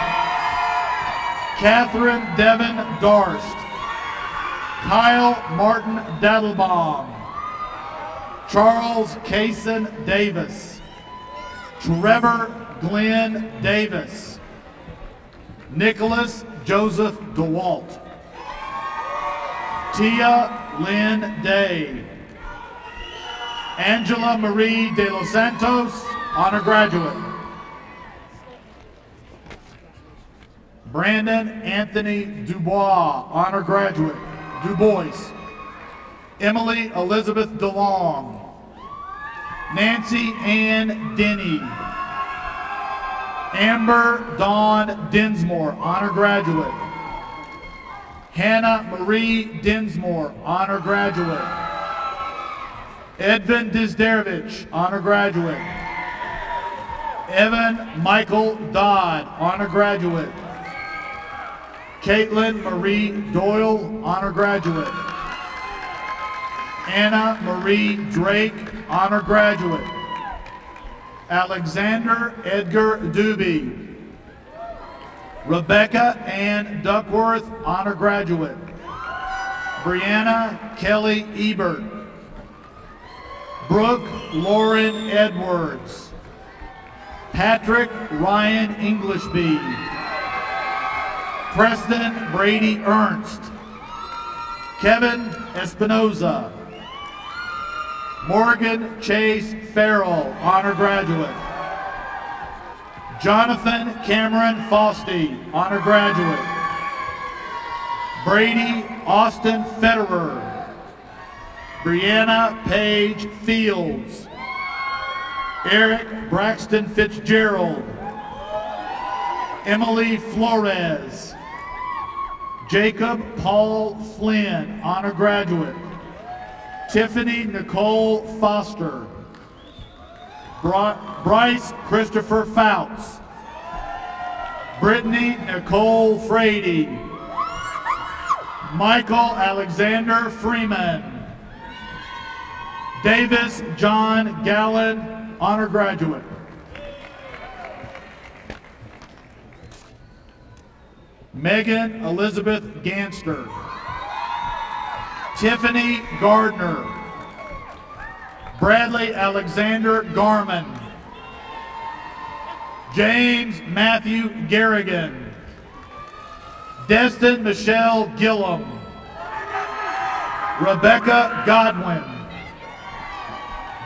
Catherine Devin Darst. Kyle Martin Dadelbaum. Charles Kaysen Davis. Trevor Glenn Davis. Nicholas Joseph DeWalt. Tia Lynn Day. Angela Marie de los Santos, honor graduate. Brandon Anthony Dubois, honor graduate. Dubois. Emily Elizabeth DeLong. Nancy Ann Denny. Amber Dawn Dinsmore, honor graduate. Hannah Marie Dinsmore, honor graduate. Edvin Dizderevich, honor graduate. Evan Michael Dodd, honor graduate. Caitlin Marie Doyle, honor graduate. Anna Marie Drake, honor graduate. Alexander Edgar Doobie. Rebecca Ann Duckworth, honor graduate. Brianna Kelly Ebert. Brooke Lauren Edwards. Patrick Ryan Englishby. Preston Brady Ernst. Kevin Espinoza. Morgan Chase Farrell, honor graduate. Jonathan Cameron Fosty, honor graduate. Brady Austin Federer. Brianna Paige Fields. Eric Braxton Fitzgerald. Emily Flores. Jacob Paul Flynn, honor graduate. Tiffany Nicole Foster. Bryce Christopher Fouts. Brittany Nicole Frady. Michael Alexander Freeman. Davis John Gallen, honor graduate. Megan Elizabeth Ganster. Tiffany Gardner. Bradley Alexander Garman. James Matthew Garrigan. Destin Michelle Gillum. Rebecca Godwin.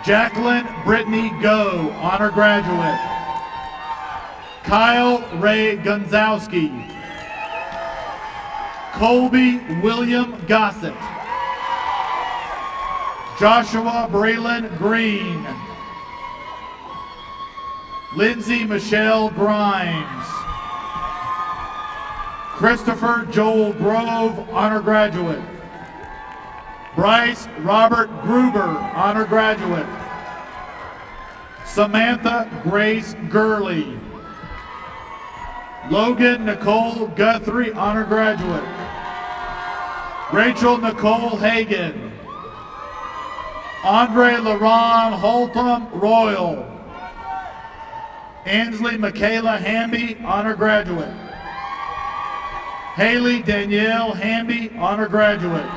Jacqueline Brittany Go, honor graduate. Kyle Ray Gonzowski. Colby William Gossett. Joshua Braylon Green. Lindsay Michelle Grimes. Christopher Joel Grove, honor graduate. Bryce Robert Gruber, honor graduate. Samantha Grace Gurley. Logan Nicole Guthrie, honor graduate. Rachel Nicole Hagan. Andre LaRon Holtham Royal. Ansley Michaela Hamby, honor graduate. Haley Danielle Hamby, honor graduate.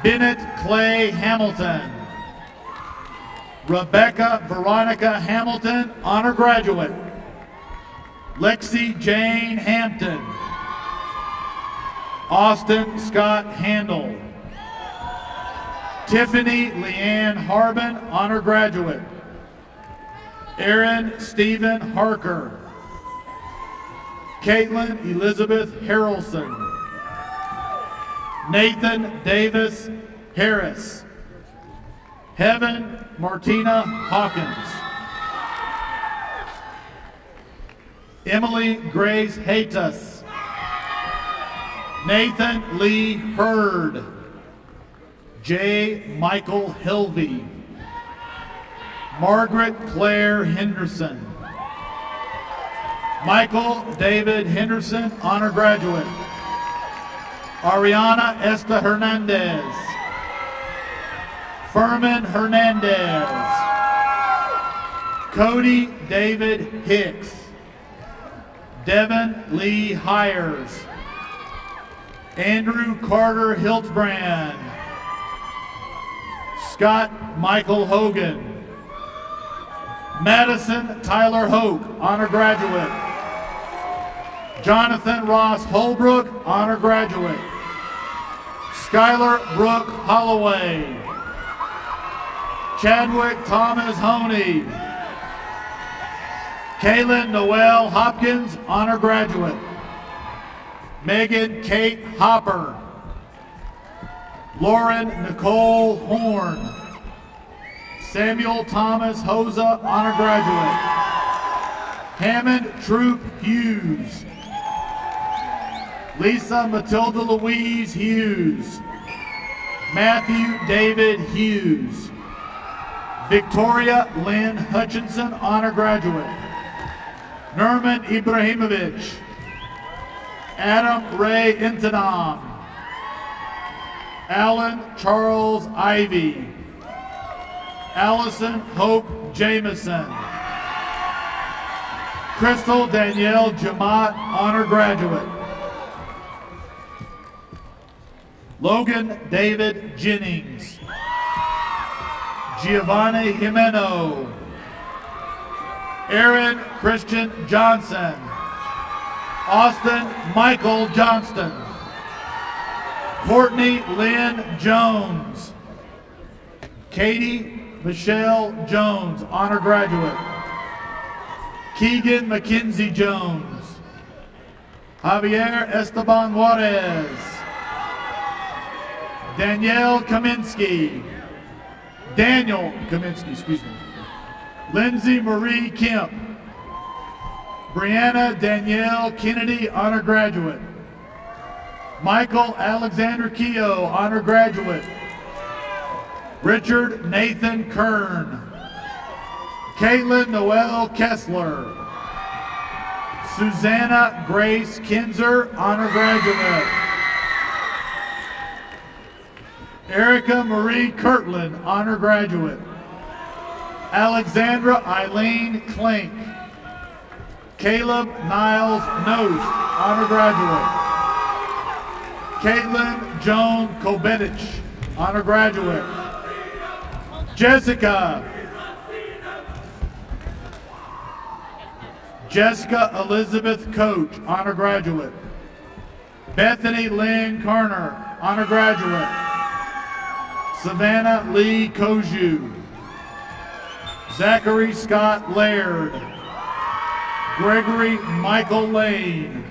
Bennett Clay Hamilton. Rebecca Veronica Hamilton, honor graduate. Lexi Jane Hampton. Austin Scott Handel. Tiffany Leanne Harbin, honor graduate. Aaron Stephen Harker. Caitlin Elizabeth Harrelson. Nathan Davis Harris. Heaven Martina Hawkins. Emily Grace Haytus. Nathan Lee Hurd. J. Michael Hilvey. Margaret Claire Henderson. Michael David Henderson, honor graduate. Ariana Esta Hernandez. Furman Hernandez. Cody David Hicks. Devin Lee Hires. Andrew Carter Hiltbrand. Scott Michael Hogan. Madison Tyler Hoke, honor graduate. Jonathan Ross Holbrook, honor graduate. Skylar Brooke Holloway. Chadwick Thomas Honey. Kaylin Noel Hopkins, honor graduate. Megan Kate Hopper. Lauren Nicole Horn. Samuel Thomas Hosa, honor graduate. Hammond Troop Hughes. Lisa Matilda Louise Hughes. Matthew David Hughes. Victoria Lynn Hutchinson, honor graduate. Nerman Ibrahimovic. Adam Ray Intanam. Alan Charles Ivy. Allison Hope Jameson. Crystal Danielle Jamat, honor graduate. Logan David Jennings. Giovanni Jimeno. Aaron Christian Johnson. Austin Michael Johnston. Courtney Lynn Jones. Katie Michelle Jones, honor graduate. Keegan McKenzie Jones. Javier Esteban Juarez. Danielle Kaminsky. Daniel Kaminsky, excuse me. Lindsay Marie Kemp. Brianna Danielle Kennedy, honor graduate. Michael Alexander Keogh, honor graduate. Richard Nathan Kern. Caitlin Noel Kessler. Susanna Grace Kinzer, honor graduate. Erica Marie Kirtland, honor graduate. Alexandra Eileen Klink. Caleb Niles Nost, honor graduate. Caitlin Joan Kobetich, honor graduate. Jessica Elizabeth Coach, honor graduate. Bethany Lynn Carner, honor graduate. Savannah Lee Koju. Zachary Scott Laird. Gregory Michael Lane.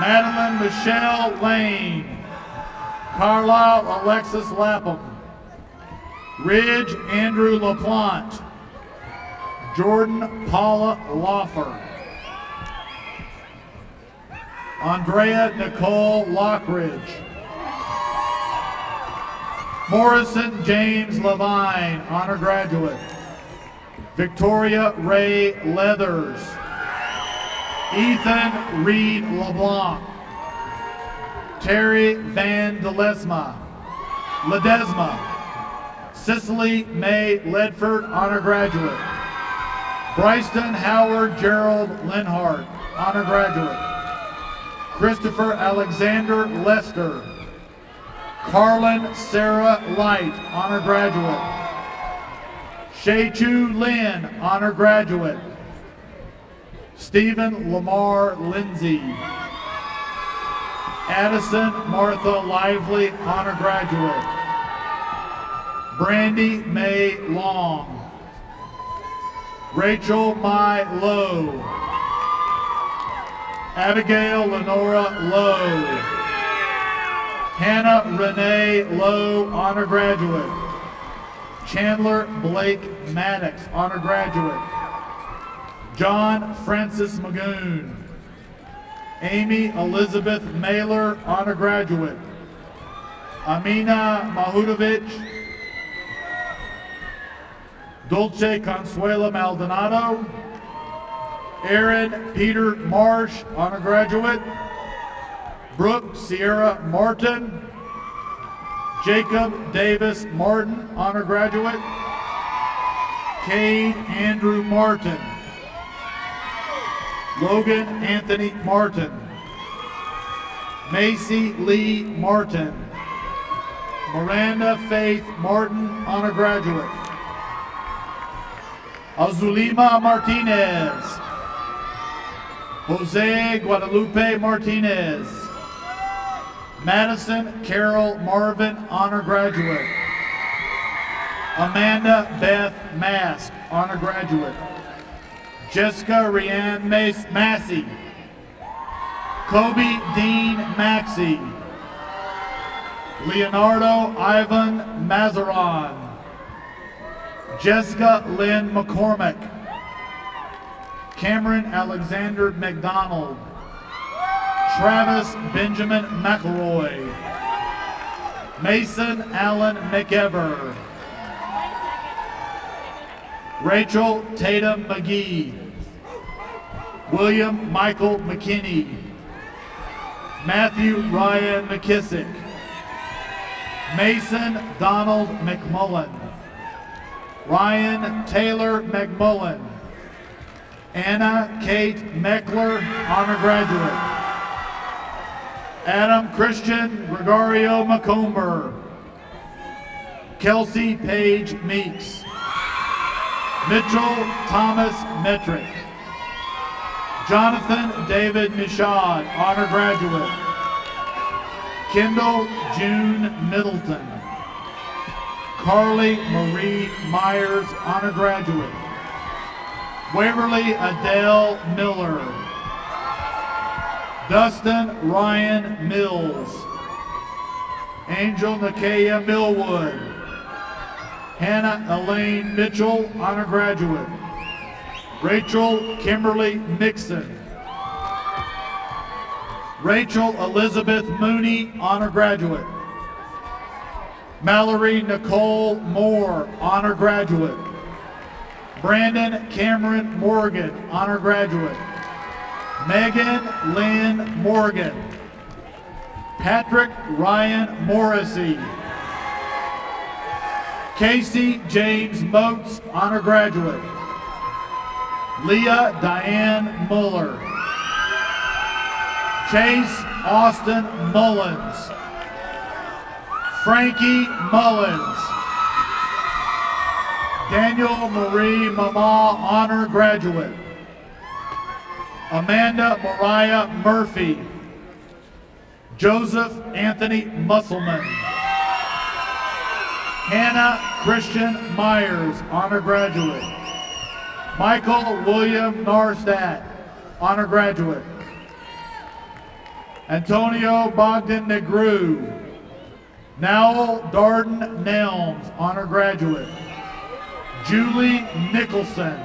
Madeline Michelle Lane. Carlisle Alexis Lapham. Ridge Andrew LaPlante. Jordan Paula Loffer. Andrea Nicole Lockridge. Morrison James Levine, honor graduate. Victoria Ray Leathers. Ethan Reed LeBlanc. Terry Van Ledesma. Cicely May Ledford, honor graduate. Bryston Howard Gerald Linhart, honor graduate. Christopher Alexander Lester. Carlin Sarah Light, honor graduate. Shei-Chu Lin, honor graduate. Stephen Lamar Lindsay. Addison Martha Lively, honor graduate. Brandy May Long. Rachel Mai Lowe. Abigail Lenora Lowe. Hannah Renee Lowe, honor graduate. Chandler Blake Maddox, honor graduate. John Francis Magoon. Amy Elizabeth Mailer, honor graduate. Amina Mahudovic. Dulce Consuela Maldonado. Aaron Peter Marsh, honor graduate. Brooke Sierra Martin. Jacob Davis Martin, honor graduate. Cade Andrew Martin. Logan Anthony Martin. Macy Lee Martin. Miranda Faith Martin, honor graduate. Azulima Martinez. Jose Guadalupe Martinez. Madison Carol Marvin, honor graduate. Amanda Beth Mask, honor graduate. Jessica Rianne Massey. Kobe Dean Maxey. Leonardo Ivan Mazaron. Jessica Lynn McCormick. Cameron Alexander McDonald. Travis Benjamin McElroy. Mason Allen McEver. Rachel Tatum McGee. William Michael McKinney. Matthew Ryan McKissick. Mason Donald McMullen. Ryan Taylor McMullen. Anna Kate Meckler, honor graduate. Adam Christian Gregorio Macomber. Kelsey Page Meeks. Mitchell Thomas Metrick. Jonathan David Michaud, honor graduate. Kendall June Middleton. Carly Marie Myers, honor graduate. Waverly Adele Miller. Dustin Ryan Mills. Angel Nakia Millwood. Hannah Elaine Mitchell, honor graduate. Rachel Kimberly Nixon. Rachel Elizabeth Mooney, honor graduate. Mallory Nicole Moore, honor graduate. Brandon Cameron Morgan, honor graduate. Megan Lynn Morgan. Patrick Ryan Morrissey. Casey James Moats, honor graduate. Leah Diane Muller. Chase Austin Mullins. Frankie Mullins. Daniel Marie Mama, honor graduate. Amanda Mariah Murphy. Joseph Anthony Musselman. Hannah Christian Myers, honor graduate. Michael William Narstadt, honor graduate. Antonio Bogdan Negru. Nowell Darden Nelms, honor graduate. Julie Nicholson.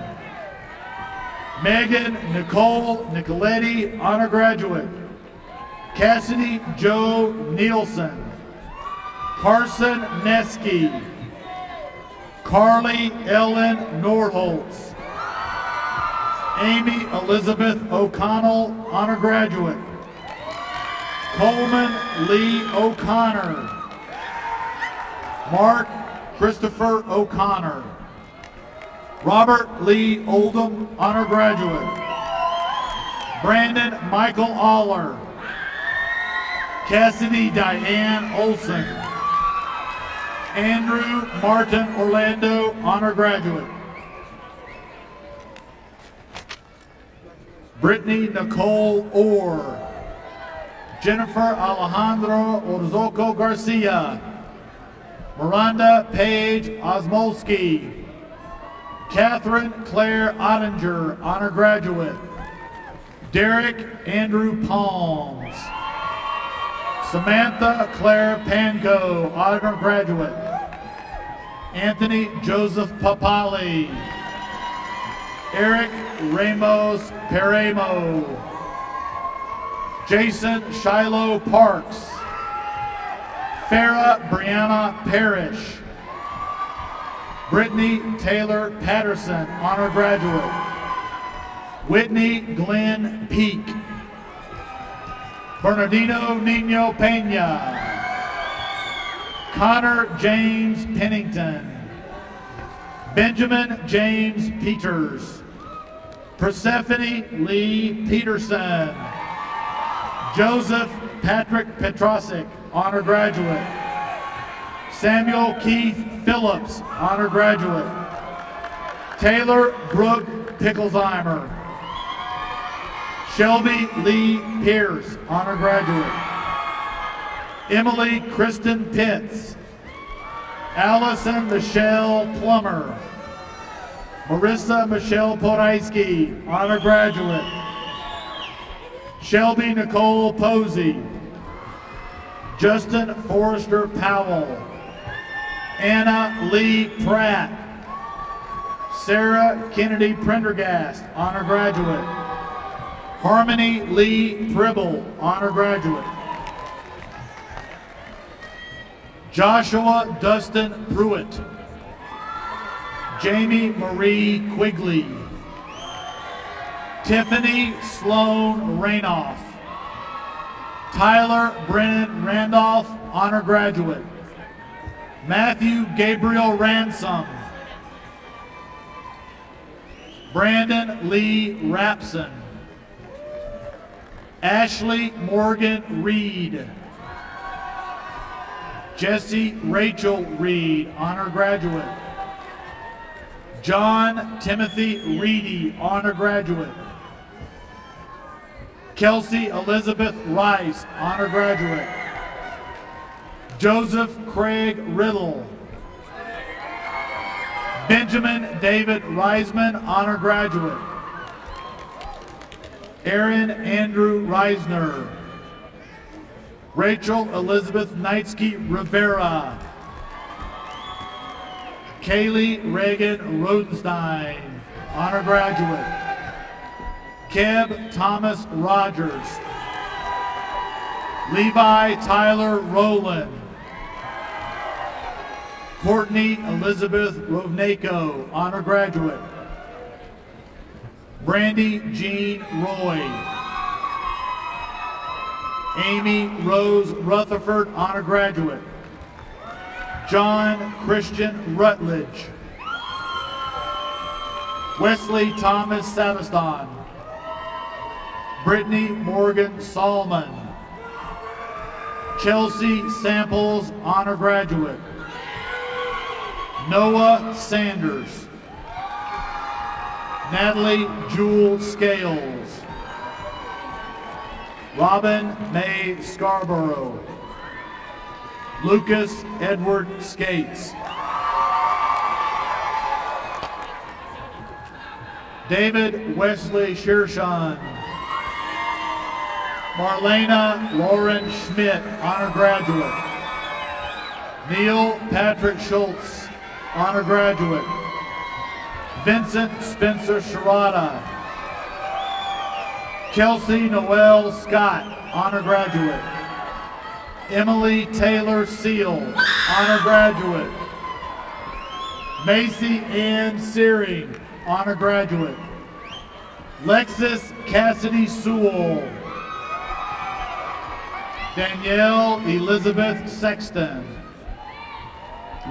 Megan Nicole Nicoletti, honor graduate. Cassidy Joe Nielsen. Carson Neske. Carly Ellen Nordholtz. Amy Elizabeth O'Connell, honor graduate. Coleman Lee O'Connor. Mark Christopher O'Connor. Robert Lee Oldham, honor graduate. Brandon Michael Aller. Cassidy Diane Olson. Andrew Martin Orlando, honor graduate. Brittany Nicole Orr. Jennifer Alejandro Orzoco Garcia. Miranda Paige Osmolsky. Catherine Claire Ottinger, honor graduate. Derek Andrew Palms. Samantha Claire Panko, honor graduate. Anthony Joseph Papali. Eric Ramos Peremo. Jason Shiloh Parks. Farah Brianna Parrish. Brittany Taylor Patterson, honor graduate. Whitney Glenn Peak. Bernardino Nino Pena. Connor James Pennington. Benjamin James Peters. Persephone Lee Peterson. Joseph Patrick Petrosic, honor graduate. Samuel Keith Phillips, honor graduate. Taylor Brooke Picklesheimer. Shelby Lee Pierce, honor graduate. Emily Kristen Pitts. Allison Michelle Plummer. Marissa Michelle Poraisky, honor graduate. Shelby Nicole Posey. Justin Forrester Powell. Anna Lee Pratt. Sarah Kennedy Prendergast, honor graduate. Harmony Lee Pribble, honor graduate. Joshua Dustin Pruitt. Jamie Marie Quigley. Tiffany Sloan Rainoff. Tyler Brennan Randolph, honor graduate. Matthew Gabriel Ransom. Brandon Lee Rapson. Ashley Morgan Reed. Jesse Rachel Reed, honor graduate. John Timothy Reedy, honor graduate. Kelsey Elizabeth Rice, honor graduate. Joseph Craig Riddle. Benjamin David Reisman, honor graduate. Aaron Andrew Reisner. Rachel Elizabeth Knightsky Rivera. Kaylee Reagan Rodenstein, honor graduate. Keb Thomas Rogers. Levi Tyler Rowland. Courtney Elizabeth Rovnako, honor graduate. Brandy Jean Roy. Amy Rose Rutherford, honor graduate. John Christian Rutledge. Wesley Thomas Savaston. Brittany Morgan Salmon. Chelsea Samples, honor graduate. Noah Sanders. Natalie Jewel Scales. Robin May Scarborough. Lucas Edward Skates. David Wesley Shershan. Marlena Lauren Schmidt, honor graduate. Neil Patrick Schultz, honor graduate. Vincent Spencer Sharada. Kelsey Noel Scott, honor graduate. Emily Taylor Seal, honor graduate. Macy Ann Searing, honor graduate. Lexis Cassidy Sewell. Danielle Elizabeth Sexton.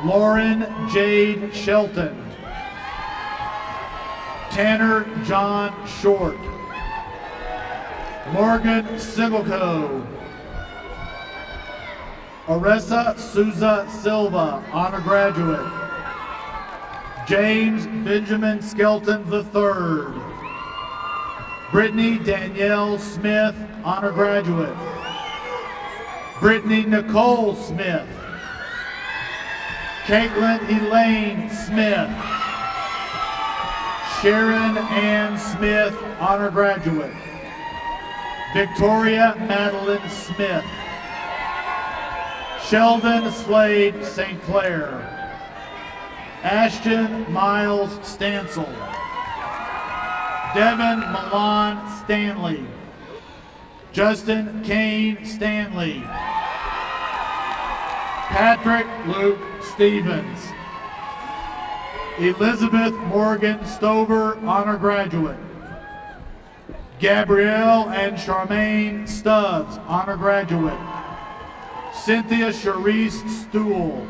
Lauren Jade Shelton. Tanner John Short. Morgan Sigelco. Aressa Souza Silva, honor graduate. James Benjamin Skelton III. Brittany Danielle Smith, honor graduate. Brittany Nicole Smith. Caitlin Elaine Smith. Sharon Ann Smith, honor graduate. Victoria Madeline Smith. Sheldon Slade St. Clair. Ashton Miles Stansel. Devin Milan Stanley. Justin Kane Stanley. Patrick Luke Stevens. Elizabeth Morgan Stover, honor graduate. Gabrielle and Charmaine Stubbs, honor graduate. Cynthia Charisse Stuhl.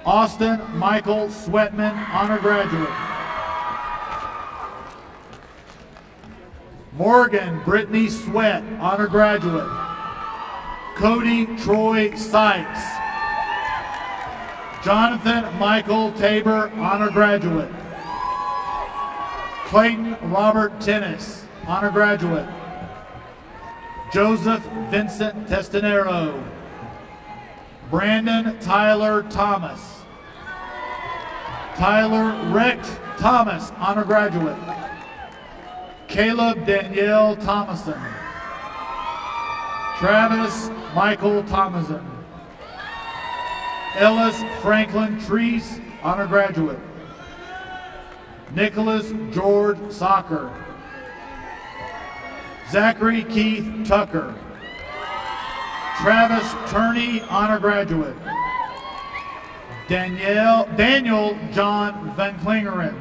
Austin Michael Sweatman, honor graduate. Morgan Brittany Sweat, honor graduate. Cody Troy Sykes. Jonathan Michael Tabor, honor graduate. Clayton Robert Tennis, honor graduate. Joseph Vincent Testanero. Brandon Tyler Thomas. Tyler Rex Thomas, honor graduate. Caleb Danielle Thomason. Travis Michael Thomason. Ellis Franklin Treese, honor graduate. Nicholas George Socker. Zachary Keith Tucker. Travis Turney, honor graduate. Daniel John Van Klingeren.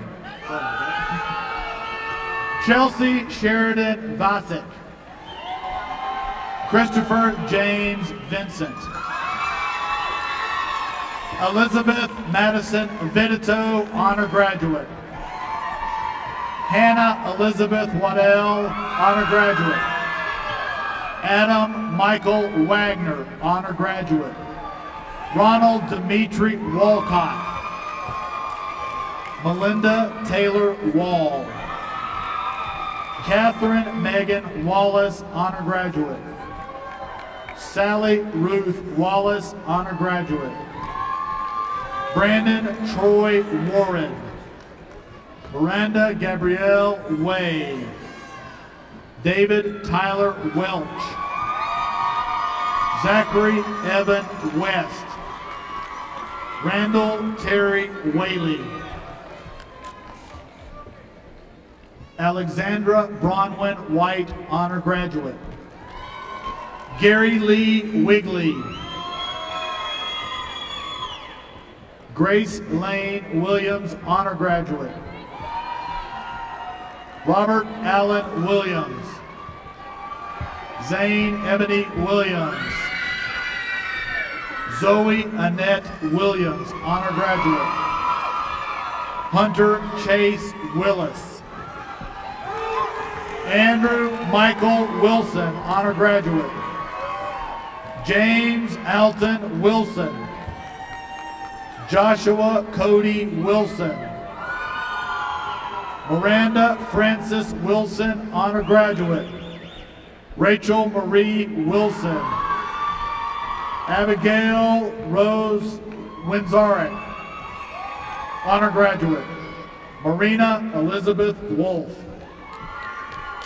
Chelsea Sheridan Vasek. Christopher James Vincent. Elizabeth Madison Vidito, honor graduate. Hannah Elizabeth Waddell, honor graduate. Adam Michael Wagner, honor graduate. Ronald Dimitri Walcott. Melinda Taylor Wall. Catherine Megan Wallace, honor graduate. Sally Ruth Wallace, honor graduate. Brandon Troy Warren. Miranda Gabrielle Way. David Tyler Welch. Zachary Evan West. Randall Terry Whaley. Alexandra Bronwyn White, honor graduate. Gary Lee Wigley. Grace Lane Williams, honor graduate. Robert Allen Williams. Zane Ebony Williams. Zoe Annette Williams, honor graduate. Hunter Chase Willis. Andrew Michael Wilson, honor graduate. James Alton Wilson. Joshua Cody Wilson. Miranda Francis Wilson, honor graduate. Rachel Marie Wilson. Abigail Rose Winzarek, honor graduate. Marina Elizabeth Wolf.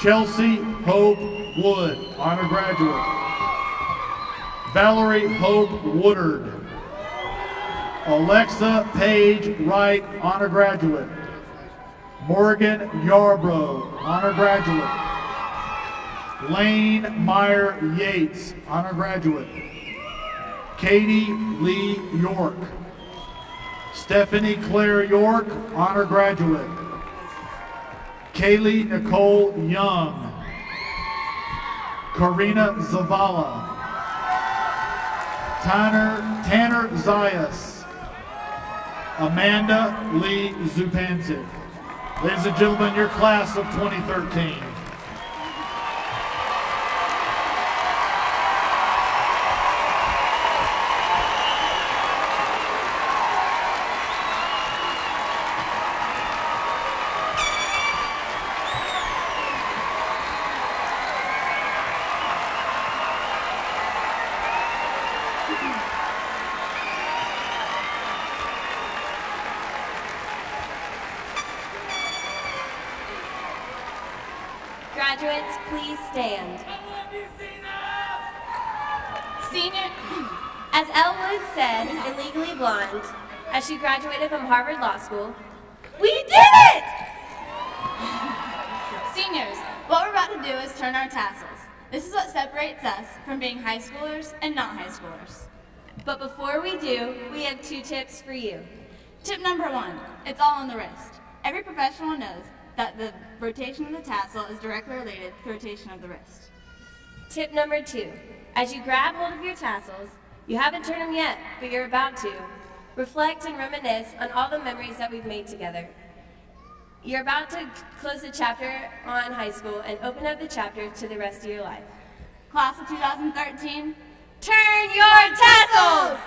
Chelsea Hope Wood, honor graduate. Valerie Hope Woodard. Alexa Paige Wright, honor graduate. Morgan Yarbrough, honor graduate. Lane Meyer Yates, honor graduate. Katie Lee York. Stephanie Claire York, honor graduate. Kaylee Nicole Young. Karina Zavala. Tanner Zayas. Amanda Lee Zupancic. Ladies and gentlemen, your class of 2013. Graduates, please stand. Senior, as Elle Woods said in Legally Blonde, as she graduated from Harvard Law School, we did it! Seniors, what we're about to do is turn our tassels. This is what separates us from being high schoolers and not high schoolers. But before we do, we have 2 tips for you. Tip number 1, it's all on the wrist. Every professional knows that the rotation of the tassel is directly related to the rotation of the wrist. Tip number 2, as you grab hold of your tassels, you haven't turned them yet, but you're about to. Reflect and reminisce on all the memories that we've made together. You're about to close the chapter on high school and open up the chapter to the rest of your life. Class of 2013, turn your tassels!